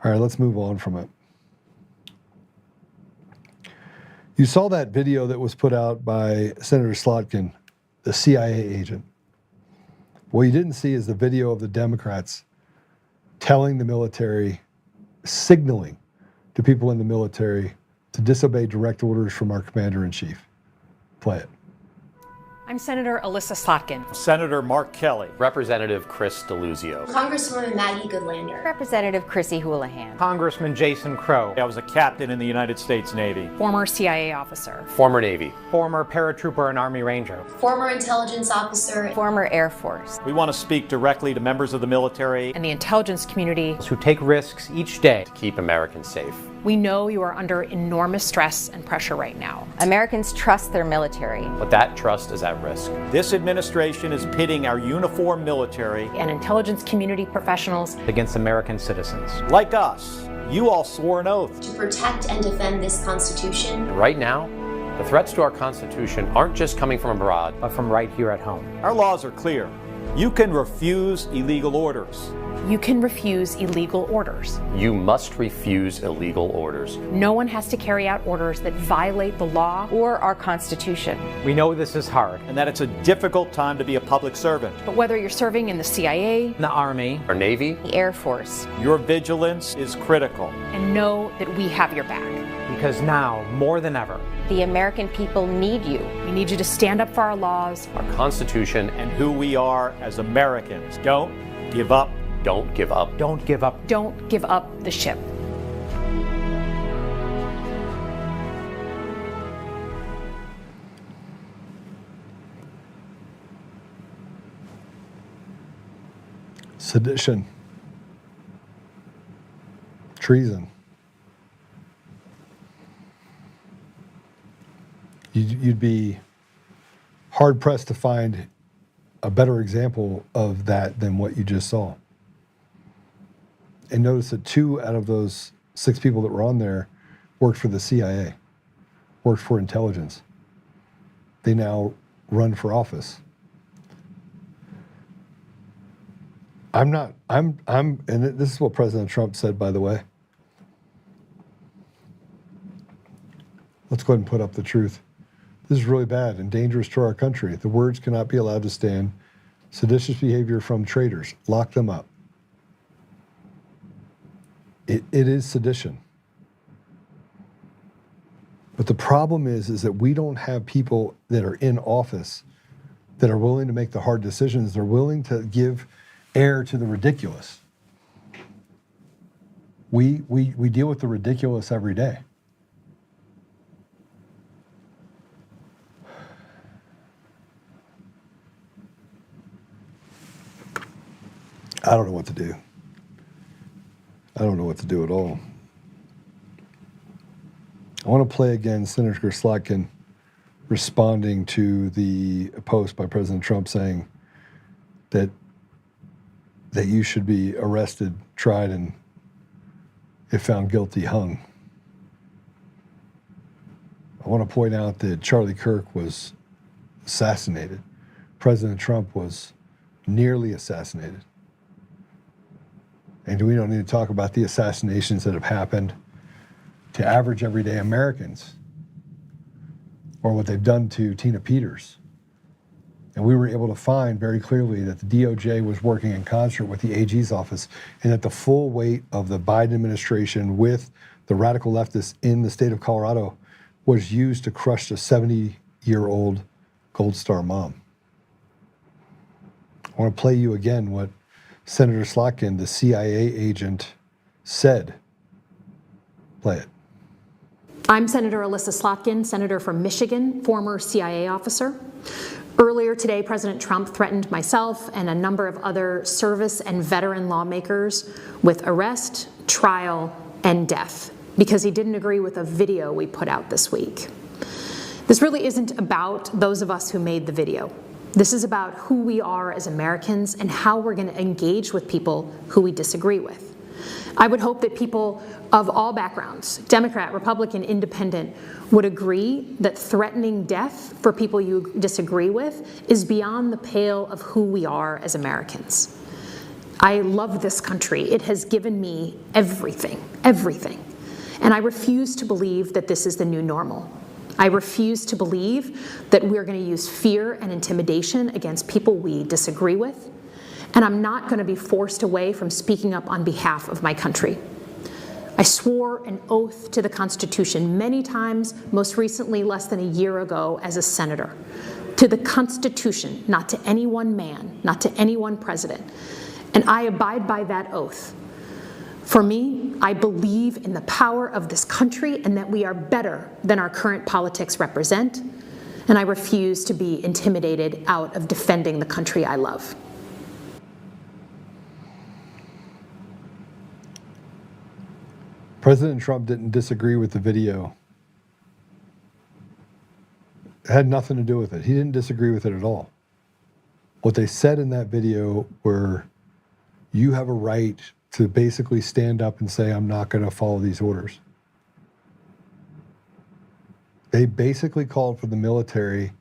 S2: All right, let's move on from it. You saw that video that was put out by Senator Slotkin, the CIA agent. What you didn't see is the video of the Democrats telling the military, signaling to people in the military to disobey direct orders from our commander-in-chief. Play it.
S5: I'm Senator Alyssa Slotkin.
S7: Senator Mark Kelly.
S8: Representative Chris DeLuzio.
S9: Congresswoman Maggie Goodlander.
S10: Representative Chrissy Houlihan.
S7: Congressman Jason Crow. I was a captain in the United States Navy.
S5: Former CIA officer.
S8: Former Navy.
S7: Former paratrooper and Army Ranger.
S9: Former intelligence officer.
S10: Former Air Force.
S7: We want to speak directly to members of the military
S5: And the intelligence community.
S7: who take risks each day.
S8: To keep Americans safe.
S5: We know you are under enormous stress and pressure right now.
S10: Americans trust their military.
S8: But that trust is at risk.
S7: This administration is pitting our uniformed military
S5: And intelligence community professionals.
S7: against American citizens. Like us, you all swore an oath.
S9: To protect and defend this Constitution.
S8: Right now, the threats to our Constitution aren't just coming from abroad,
S7: But from right here at home. Our laws are clear. You can refuse illegal orders.
S5: You can refuse illegal orders.
S8: you must refuse illegal orders.
S5: No one has to carry out orders that violate the law.
S10: Or our Constitution.
S7: We know this is hard and that it's a difficult time to be a public servant.
S5: But whether you're serving in the CIA,
S7: The Army,
S8: Our Navy,
S10: The Air Force.
S7: your vigilance is critical.
S5: and know that we have your back.
S7: Because now, more than ever,
S10: The American people need you.
S5: We need you to stand up for our laws.
S8: our Constitution,
S7: and who we are as Americans. Don't give up.
S8: don't give up.
S7: Don't give up.
S5: Don't give up the ship.
S2: Sedition. Treason. You'd be hard-pressed to find a better example of that than what you just saw. And notice that 2 out of those 6 people that were on there worked for the CIA, worked for intelligence. They now run for office. and this is what President Trump said, by the way. Let's go ahead and put up the truth. This is really bad and dangerous to our country. The words cannot be allowed to stand. Seditious behavior from traitors. Lock them up. It is sedition. But the problem is that we don't have people that are in office that are willing to make the hard decisions. They're willing to give air to the ridiculous. We deal with the ridiculous every day. I don't know what to do. I don't know what to do at all. I want to play again Senator Slotkin responding to the post by President Trump saying that you should be arrested, tried, and if found guilty, hung. I want to point out that Charlie Kirk was assassinated. President Trump was nearly assassinated. And we don't need to talk about the assassinations that have happened to average everyday Americans or what they've done to Tina Peters. And we were able to find very clearly that the DOJ was working in concert with the AG's office and that the full weight of the Biden administration with the radical leftists in the state of Colorado was used to crush the 70-year-old Gold Star mom. I want to play you again what Senator Slotkin, the CIA agent, said. Play it.
S5: I'm Senator Alyssa Slotkin, senator from Michigan, former CIA officer. Earlier today, President Trump threatened myself and a number of other service and veteran lawmakers with arrest, trial, and death because he didn't agree with a video we put out this week. This really isn't about those of us who made the video. This is about who we are as Americans and how we're going to engage with people who we disagree with. I would hope that people of all backgrounds, Democrat, Republican, Independent, would agree that threatening death for people you disagree with is beyond the pale of who we are as Americans. I love this country. It has given me everything, everything. And I refuse to believe that this is the new normal. I refuse to believe that we're going to use fear and intimidation against people we disagree with. And I'm not going to be forced away from speaking up on behalf of my country. I swore an oath to the Constitution many times, most recently less than a year ago as a senator. To the Constitution, not to any one man, not to any one president. And I abide by that oath. For me, I believe in the power of this country and that we are better than our current politics represent. And I refuse to be intimidated out of defending the country I love.
S2: President Trump didn't disagree with the video. It had nothing to do with it. He didn't disagree with it at all. What they said in that video were, you have a right to basically stand up and say, I'm not going to follow these orders. They basically called for the military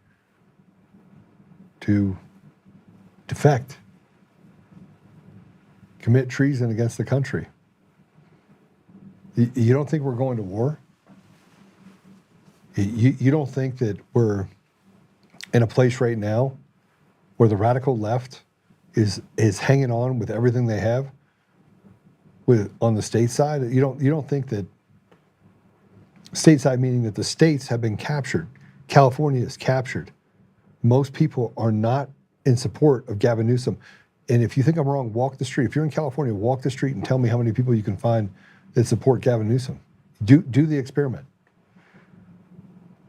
S2: to defect, commit treason against the country. You don't think we're going to war? You don't think that we're in a place right now where the radical left is hanging on with everything they have on the state side? You don't think that stateside, meaning that the states have been captured, California is captured. Most people are not in support of Gavin Newsom. And if you think I'm wrong, walk the street. If you're in California, walk the street and tell me how many people you can find that support Gavin Newsom. Do the experiment.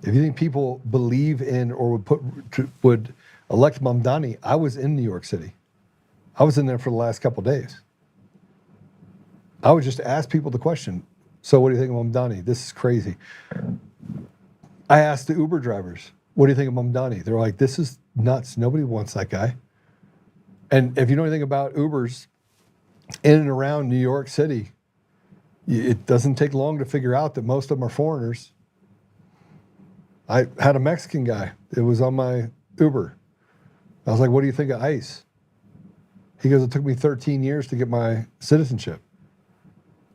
S2: If you think people believe in or would elect Mamdani, I was in New York City. I was in there for the last couple of days. I would just ask people the question, so what do you think of Mamdani? This is crazy. I asked the Uber drivers, what do you think of Mamdani? They're like, this is nuts. Nobody wants that guy. And if you know anything about Ubers in and around New York City, it doesn't take long to figure out that most of them are foreigners. I had a Mexican guy. It was on my Uber. I was like, what do you think of ICE? He goes, it took me 13 years to get my citizenship.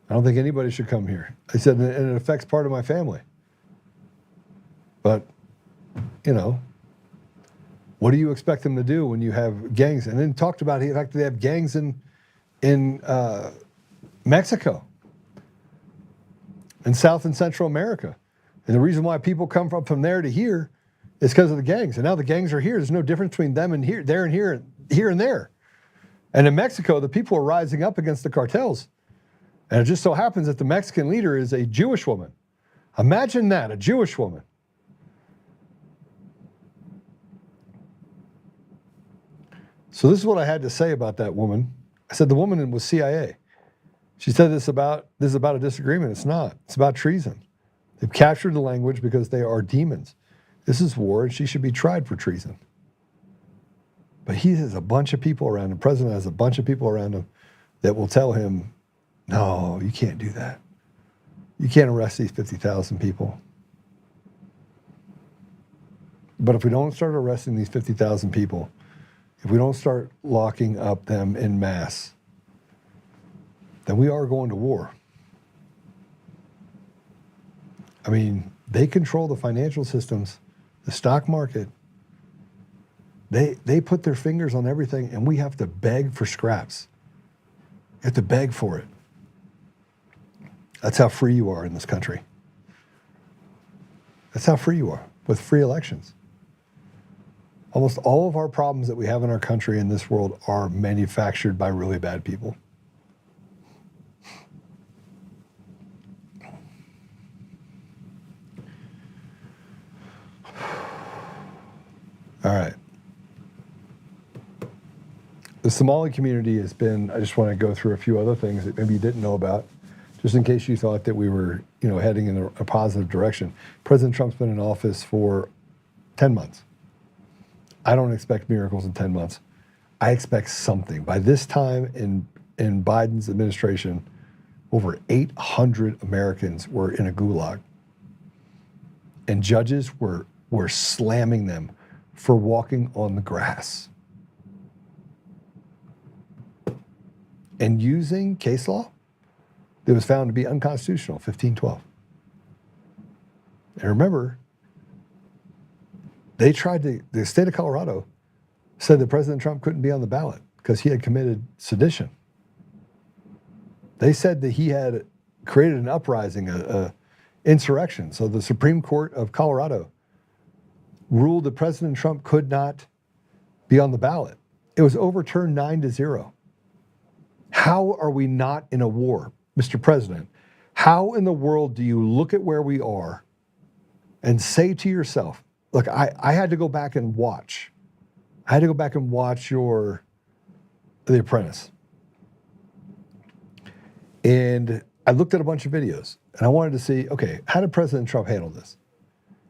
S2: I don't think anybody should come here. I said, and it affects part of my family. But, you know, what do you expect them to do when you have gangs? And then talked about the fact that they have gangs in Mexico and South and Central America. And the reason why people come from there to here is because of the gangs. And now the gangs are here. There's no difference between them and here, there and here, here and there. And in Mexico, the people are rising up against the cartels. And it just so happens that the Mexican leader is a Jewish woman. Imagine that, a Jewish woman. So this is what I had to say about that woman. I said the woman was CIA. She said this is about a disagreement. It's not. It's about treason. They've captured the language because they are demons. This is war, and she should be tried for treason. But he has a bunch of people around him. The president has a bunch of people around him that will tell him, no, you can't do that. You can't arrest these 50,000 people. But if we don't start arresting these 50,000 people, if we don't start locking up them en masse, then we are going to war. I mean, they control the financial systems, the stock market. They put their fingers on everything, and we have to beg for scraps. You have to beg for it. That's how free you are in this country. That's how free you are with free elections. Almost all of our problems that we have in our country and this world are manufactured by really bad people. All right. The Somali community has been, I just want to go through a few other things that maybe you didn't know about, just in case you thought that we were, heading in a positive direction. President Trump's been in office for 10 months. I don't expect miracles in 10 months. I expect something. By this time in Biden's administration, over 800 Americans were in a gulag. And judges were slamming them for walking on the grass. And using case law that was found to be unconstitutional, 1512. And remember, the state of Colorado said that President Trump couldn't be on the ballot because he had committed sedition. They said that he had created an uprising, a insurrection. So the Supreme Court of Colorado ruled that President Trump could not be on the ballot. It was overturned 9-0. How are we not in a war, Mr. President? How in the world do you look at where we are and say to yourself, look, I had to go back and watch. I had to go back and watch The Apprentice. And I looked at a bunch of videos and I wanted to see, okay, how did President Trump handle this?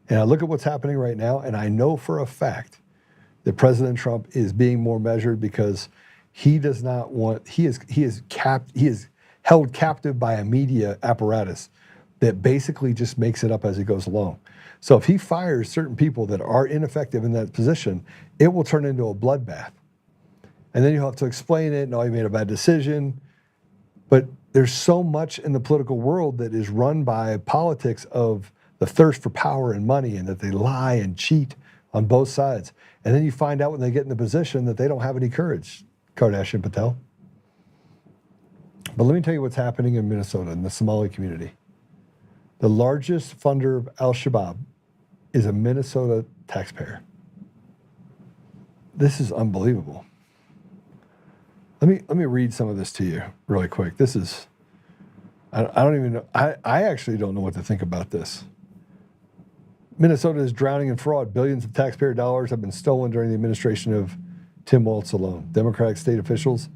S2: And I look at what's happening right now, and I know for a fact that President Trump is being more measured because he does not want, he is held captive by a media apparatus that basically just makes it up as he goes along. So if he fires certain people that are ineffective in that position, it will turn into a bloodbath. And then you'll have to explain it, no, he made a bad decision. But there's so much in the political world that is run by politics of the thirst for power and money, and that they lie and cheat on both sides. And then you find out when they get in the position that they don't have any courage, Kardashian Patel. But let me tell you what's happening in Minnesota, in the Somali community. The largest funder of Al-Shabaab is a Minnesota taxpayer. This is unbelievable. Let me read some of this to you really quick. This is, I don't even know, I actually don't know what to think about this. Minnesota is drowning in fraud. Billions of taxpayer dollars have been stolen during the administration of Tim Walz alone. Democratic state officials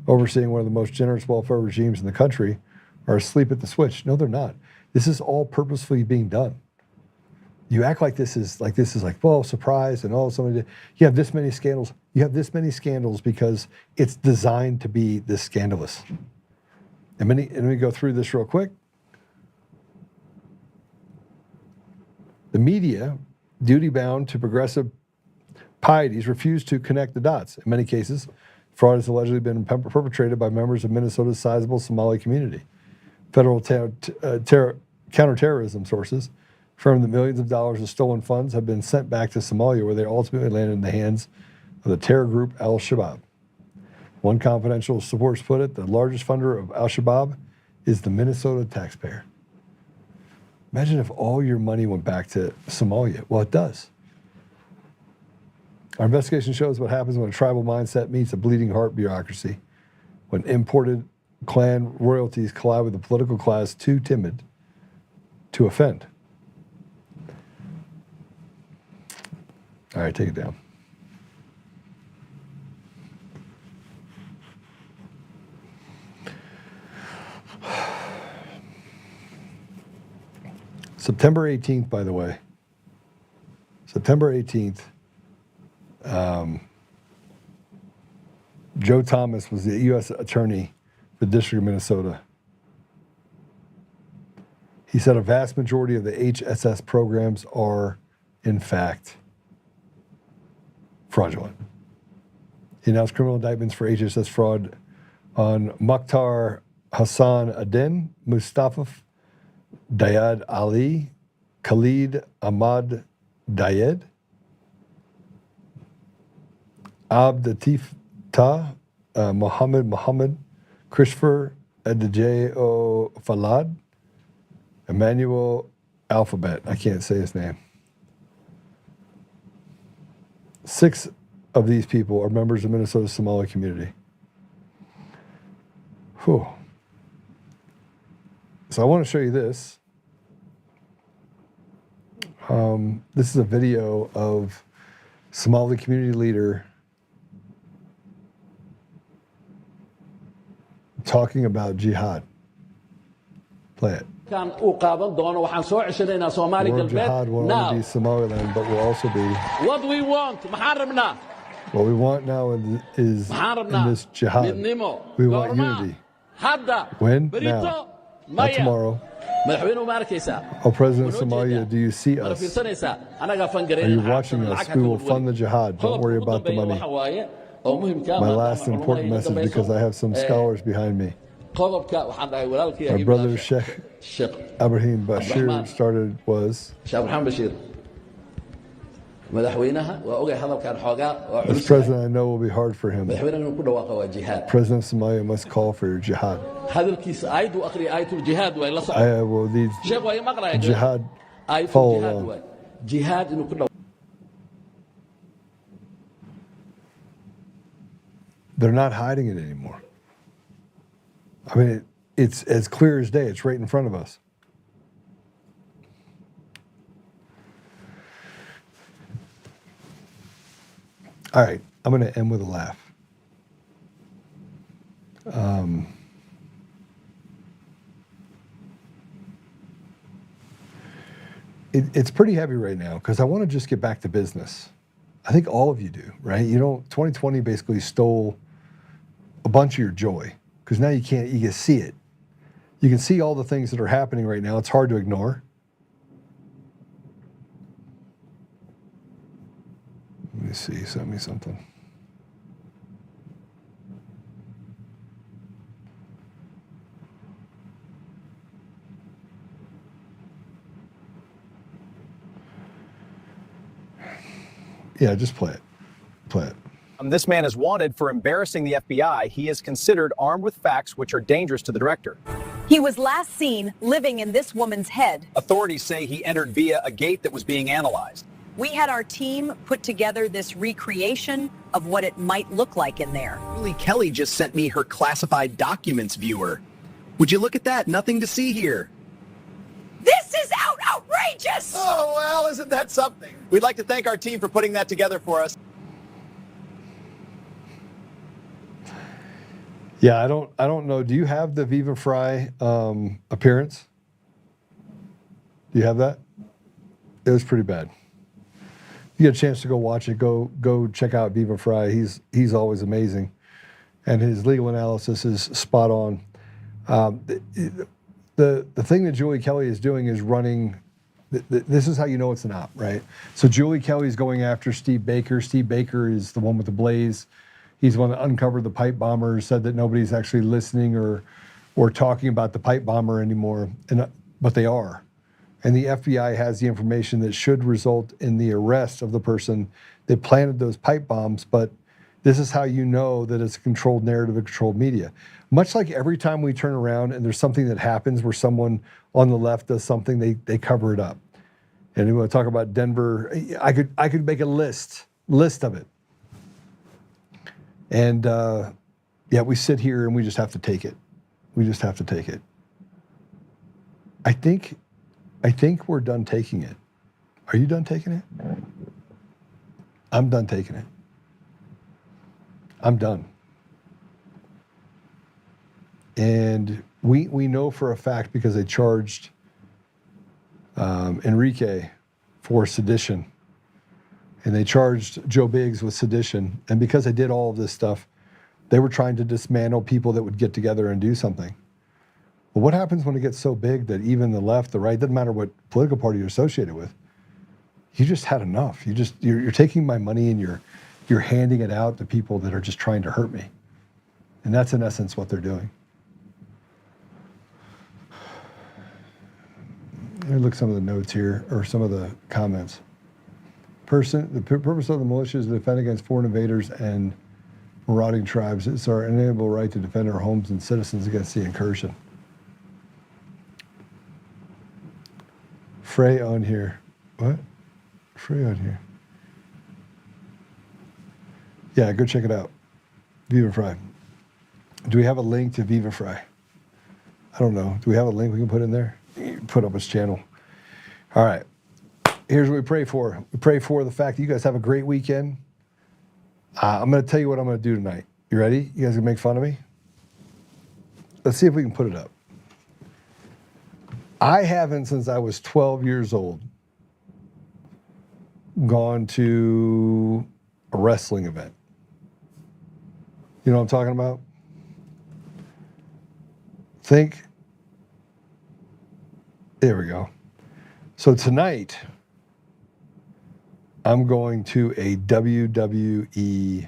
S2: overseeing one of the most generous welfare regimes in the country are asleep at the switch. No, they're not. This is all purposefully being done. You act like this is like, well, surprise, and all somebody did. You have this many scandals. You have this many scandals because it's designed to be this scandalous. And let me go through this real quick. The media, duty-bound to progressive pieties, refuse to connect the dots. In many cases, fraud has allegedly been perpetrated by members of Minnesota's sizable Somali community. Federal counterterrorism sources affirm that millions of dollars of stolen funds have been sent back to Somalia, where they ultimately landed in the hands of the terror group Al-Shabaab. One confidential source put it, the largest funder of Al-Shabaab is the Minnesota taxpayer. Imagine if all your money went back to Somalia. Well, it does. Our investigation shows what happens when a tribal mindset meets a bleeding heart bureaucracy, when imported clan royalties collide with a political class too timid to offend. All right, take it down. September 18th, by the way. September 18th, Joe Thomas was the U.S. Attorney for the District of Minnesota. He said a vast majority of the HSS programs are, in fact, fraudulent. He announced criminal indictments for HSS fraud on Mukhtar Hassan Adin, Mustafa Dayad Ali, Khalid Ahmad Dayed, Abdatif Ta, Mohammed, Christopher Adjeo Falad, Emmanuel Alphabet. I can't say his name. 6 of these people are members of Minnesota's Somali community. Whew. So I want to show you this. This is a video of Somali community leader talking about jihad. Play it.
S11: كان أقابل دونه وحن سوى عشرين صومالي
S2: World
S11: قلبت.
S2: jihad will
S11: Now,
S2: only be Somaliland, but will also be.
S11: what do we want? محاربنا.
S2: What we want now is in this jihad. We want unity. When? Now. Not tomorrow. Oh, President of Somalia, do you see us? Are you watching us? We will fund the jihad. Don't worry about the money. My last important message, because I have some scholars behind me. My brother Sheikh Ibrahim Bashir started was. This president I know will be hard for him. President of Somalia must call for your jihad. I will need jihad. Follow along. They're not hiding it anymore. I mean, it's as clear as day. It's right in front of us. All right, I'm going to end with a laugh. It's pretty heavy right now because I want to just get back to business. I think all of you do, right? 2020 basically stole a bunch of your joy because now you can see it. You can see all the things that are happening right now. It's hard to ignore. Let me see, send me something. Yeah, just play it. Play it.
S12: This man is wanted for embarrassing the FBI. He is considered armed with facts which are dangerous to the director.
S13: He was last seen living in this woman's head.
S12: Authorities say he entered via a gate that was being analyzed.
S13: We had our team put together this recreation of what it might look like in there.
S14: Julie Kelly just sent me her classified documents viewer. Would you look at that? Nothing to see here.
S13: This is outrageous!
S14: Oh, well, isn't that something? We'd like to thank our team for putting that together for us.
S2: Yeah, I don't know. Do you have the Viva Frei appearance? Do you have that? It was pretty bad. You get a chance to go watch it, go check out Viva Frei. He's always amazing, and his legal analysis is spot on. The thing that Julie Kelly is doing is running. This is how you know it's an op, right? So Julie Kelly's going after Steve Baker. Steve Baker is the one with the blaze. He's the one that uncovered the pipe bomber, said that nobody's actually listening or talking about the pipe bomber anymore, but they are. And the FBI has the information that should result in the arrest of the person that planted those pipe bombs, but this is how you know that it's a controlled narrative and controlled media. Much like every time we turn around and there's something that happens where someone on the left does something, they cover it up. And we want to talk about Denver. I could make a list of it. And yeah, we sit here and we just have to take it. We just have to take it. I think we're done taking it. Are you done taking it? I'm done taking it. I'm done. And we know for a fact because they charged Enrique for sedition. And they charged Joe Biggs with sedition. And because they did all of this stuff, they were trying to dismantle people that would get together and do something. But what happens when it gets so big that even the left, the right, doesn't matter what political party you're associated with, you just had enough. You're taking my money and you're handing it out to people that are just trying to hurt me. And that's in essence what they're doing. Let me look at some of the notes here, or some of the comments. The purpose of the militia is to defend against foreign invaders and marauding tribes. It's our inalienable right to defend our homes and citizens against the incursion. Frey on here. What? Frey on here. Yeah, go check it out. Viva Frey. Do we have a link to Viva Frey? I don't know. Do we have a link we can put in there? Put up his channel. All right. Here's what we pray for. We pray for the fact that you guys have a great weekend. I'm going to tell you what I'm going to do tonight. You ready? You guys going to make fun of me? Let's see if we can put it up. I haven't, since I was 12 years old, gone to a wrestling event. You know what I'm talking about? There we go. So tonight, I'm going to a WWE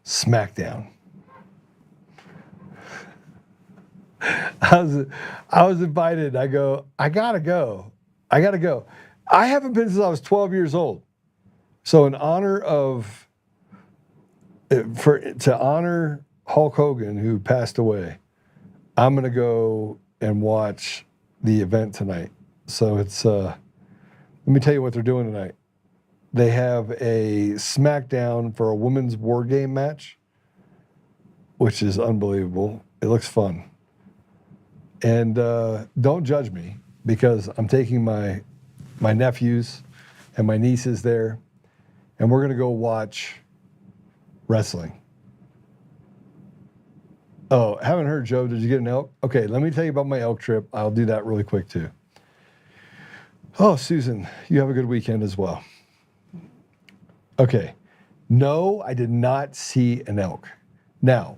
S2: SmackDown. I was invited. I go, I gotta go. I haven't been since I was 12 years old. So in honor of, to honor Hulk Hogan, who passed away, I'm gonna go and watch the event tonight. So it's, let me tell you what they're doing tonight. They have a SmackDown for a women's war game match, which is unbelievable. It looks fun. And don't judge me, because I'm taking my nephews and my nieces there, and we're gonna go watch wrestling. Oh, haven't heard, Joe. Did you get an elk? Okay, let me tell you about my elk trip. I'll do that really quick too. Oh, Susan, you have a good weekend as well. Okay, no, I did not see an elk. Now,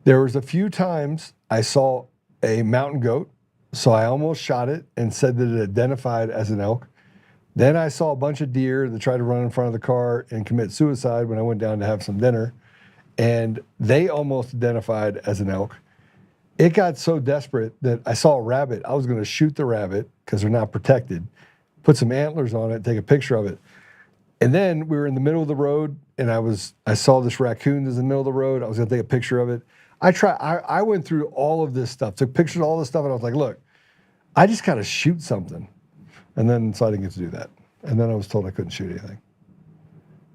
S2: there was a few times I saw a mountain goat, so I almost shot it and said that it identified as an elk. Then I saw a bunch of deer that tried to run in front of the car and commit suicide when I went down to have some dinner, and they almost identified as an elk. It got so desperate that I saw a rabbit. I was going to shoot the rabbit because they're not protected, put some antlers on it, take a picture of it. And then we were in the middle of the road, and I saw this raccoon that's in the middle of the road. I was going to take a picture of it. I went through all of this stuff, took pictures of all this stuff, and I was like, look, I just got to shoot something. And then, so I didn't get to do that. And then I was told I couldn't shoot anything.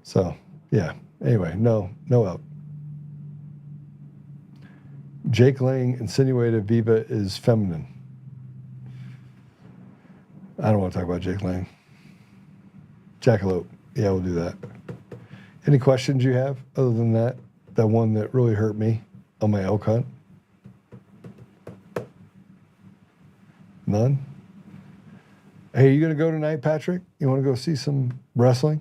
S2: So, yeah. Anyway, no elk. Jake Lang insinuated Viva is feminine. I don't want to talk about Jake Lang. Jackalope. Yeah, we'll do that. Any questions you have other than that? That one that really hurt me on my elk hunt? None? Hey, you going to go tonight, Patrick? You want to go see some wrestling?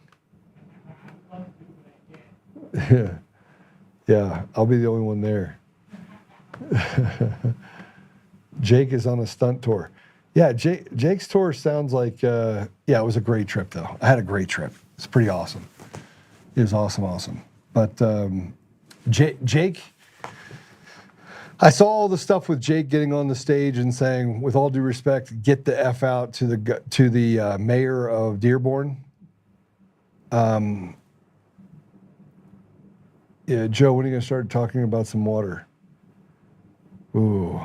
S2: Yeah, I'll be the only one there. Jake is on a stunt tour. Yeah, Jake's tour sounds like, yeah, it was a great trip, though. I had a great trip. It's pretty awesome. It was awesome. But Jake, I saw all the stuff with Jake getting on the stage and saying, with all due respect, get the F out to the mayor of Dearborn. Yeah, Joe, when are you going to start talking about some water? Ooh.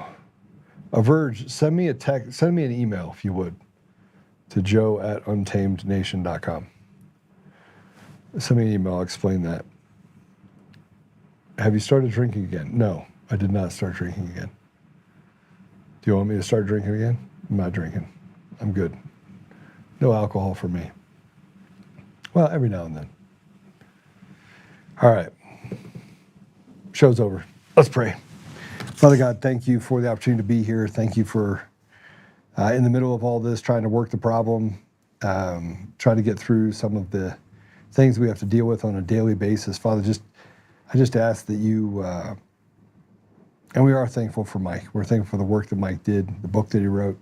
S2: Verge, send me an email, if you would, to joe@untamednation.com. Send me an email, I'll explain that. Have you started drinking again? No, I did not start drinking again. Do you want me to start drinking again? I'm not drinking. I'm good. No alcohol for me. Well, every now and then. All right. Show's over. Let's pray. Father God, thank you for the opportunity to be here. Thank you for in the middle of all this, trying to work the problem, try to get through some of the things we have to deal with on a daily basis. Father, I just ask that you, and we are thankful for Mike. We're thankful for the work that Mike did, the book that he wrote.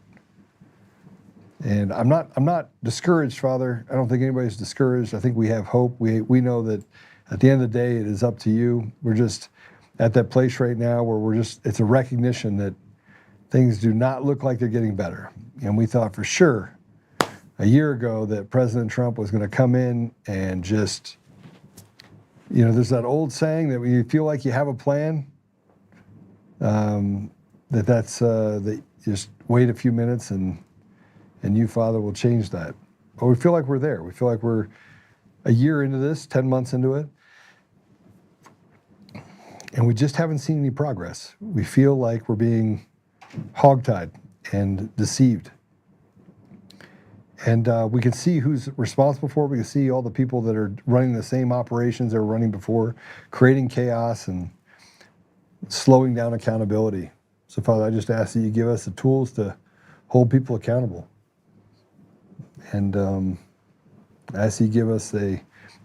S2: And I'm not discouraged, Father. I don't think anybody's discouraged. I think we have hope. We know that at the end of the day, it is up to you. We're just at that place right now where it's a recognition that things do not look like they're getting better. And we thought for sure a year ago that President Trump was going to come in and just, there's that old saying that when you feel like you have a plan, that just wait a few minutes and you, Father, will change that. But we feel like we're there. We feel like we're a year into this, 10 months into it, and we just haven't seen any progress. We feel like we're being hogtied and deceived. And we can see who's responsible for it. We can see all the people that are running the same operations they were running before, creating chaos and slowing down accountability. So, Father, I just ask that you give us the tools to hold people accountable. And I ask you give us a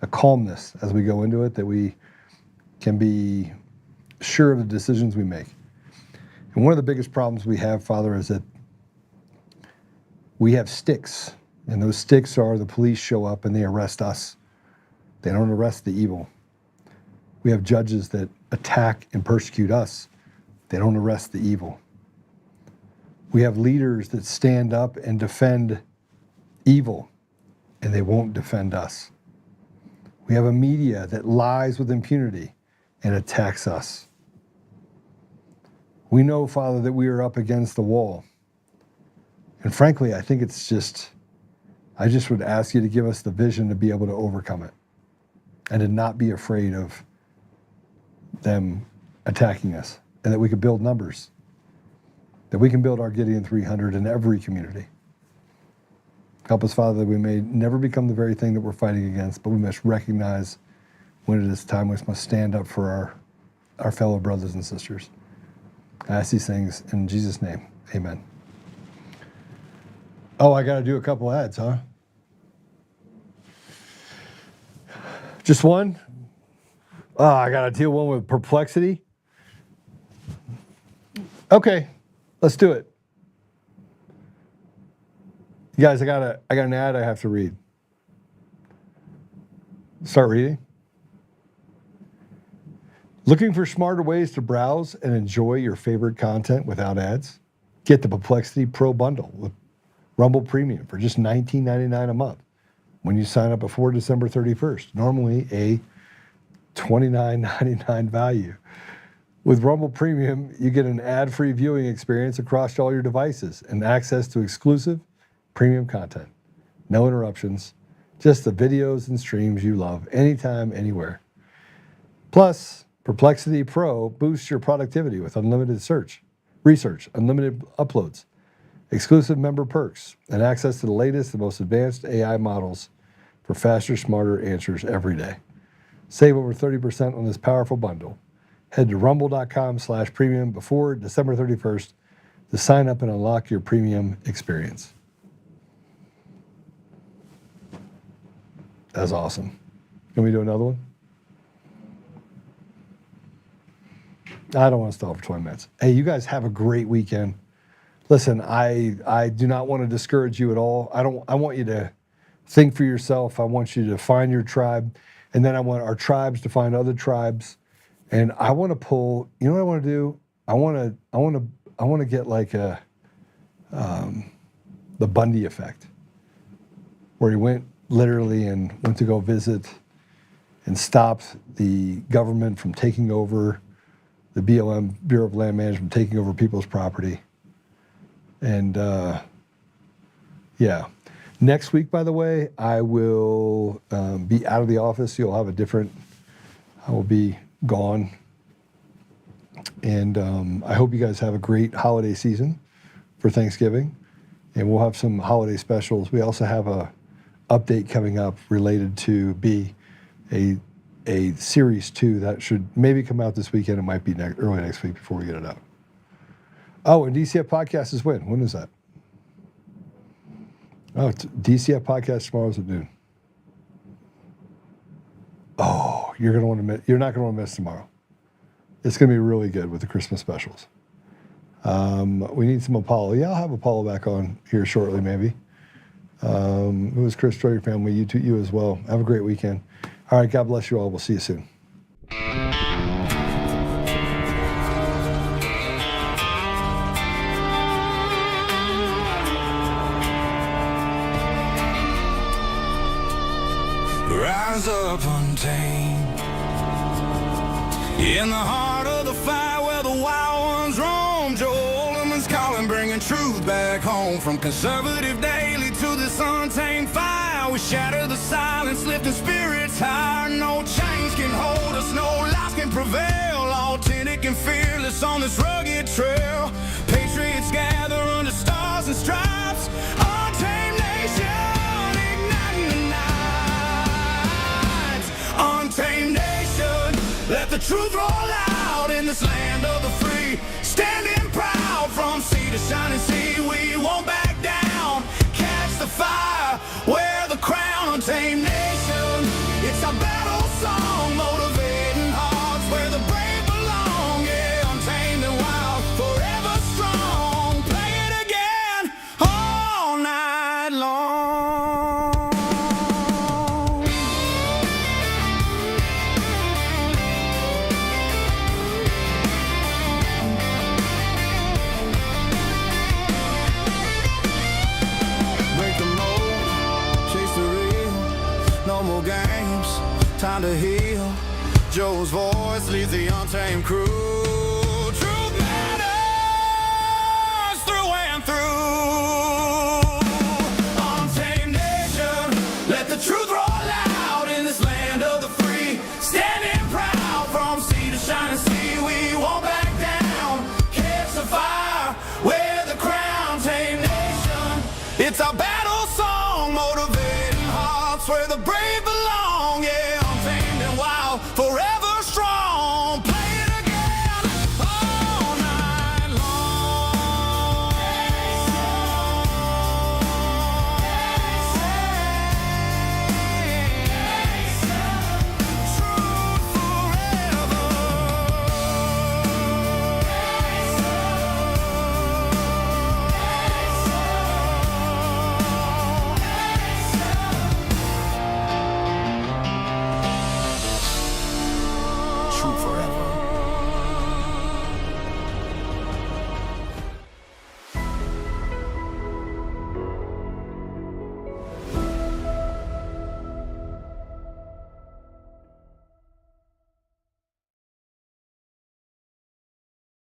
S2: calmness as we go into it, that we can be sure of the decisions we make. And one of the biggest problems we have, Father, is that we have sticks. And those sticks are the police show up and they arrest us. They don't arrest the evil. We have judges that attack and persecute us. They don't arrest the evil. We have leaders that stand up and defend evil, and they won't defend us. We have a media that lies with impunity and attacks us. We know, Father, that we are up against the wall. And frankly, I think I just would ask you to give us the vision to be able to overcome it and to not be afraid of them attacking us, and that we could build numbers, that we can build our Gideon 300 in every community. Help us, Father, that we may never become the very thing that we're fighting against, but we must recognize when it is time we must stand up for our fellow brothers and sisters. I ask these things in Jesus' name. Amen. Oh, I got to do a couple ads, huh? Just one? Oh, I got to deal one with perplexity? Okay, let's do it. You guys, I got an ad I have to read. Start reading. Looking for smarter ways to browse and enjoy your favorite content without ads? Get the Perplexity Pro Bundle with Rumble Premium for just $19.99 a month when you sign up before December 31st. Normally a $29.99 value. With Rumble Premium, you get an ad-free viewing experience across all your devices and access to exclusive premium content. No interruptions, just the videos and streams you love anytime, anywhere. Plus, Perplexity Pro boosts your productivity with unlimited research, unlimited uploads, exclusive member perks, and access to the latest and most advanced AI models for faster, smarter answers every day. Save over 30% on this powerful bundle. Head to rumble.com/premium before December 31st to sign up and unlock your premium experience. That's awesome. Can we do another one? I don't want to stall for 20 minutes. Hey, you guys have a great weekend. Listen, I do not want to discourage you at all. I want you to think for yourself. I want you to find your tribe, and then I want our tribes to find other tribes. And I want to pull. You know what I want to do? I want to get like the Bundy effect, where he went literally and went to go visit and stopped the government from taking over, the BLM, Bureau of Land Management, taking over people's property. And yeah. Next week, by the way, I will be out of the office. I will be gone. And I hope you guys have a great holiday season for Thanksgiving. And we'll have some holiday specials. We also have a update coming up related to be a series 2 that should maybe come out this weekend. It might be early next week before we get it out. Oh, and DCF podcast is when? When is that? Oh, it's DCF podcast tomorrow's at noon. Oh, you're not going to want to miss tomorrow. It's going to be really good with the Christmas specials. We need some Apollo. Yeah, I'll have Apollo back on here shortly, maybe. It was Chris, enjoy your family. You as well. Have a great weekend. All right, God bless you all. We'll see you soon.
S15: Rise up untamed in the heart of the fight where the wild ones roam. Joe Oltmann's calling, bringing truth back home. From conservative daily to this untamed fire, we shatter the silence, lifting spirits higher. No chains can hold us, no lies can prevail. Authentic and fearless on this rugged trail. Patriots gather under stars and stripes. Untamed nation, igniting the night. Untamed nation, let the truth roll out in this land of the free. Standing proud from sea to shining sea, we won't back down. Catch the fire, wear the crown. Untamed nation, it's our battle song, motivating hearts where the brave belong. Yeah, untamed and wild, forever strong. Play it again all night long. Break the mold, chase the real. No more games, time to heal. Joe's voice leads the untamed crew. Truth matters through and through. Untamed nation, let the truth roll out in this land of the free. Standing proud from sea to shining sea, we won't back down. Catch the fire, wear the crown. Untamed nation, it's our battle song, motivating hearts where the brave belong.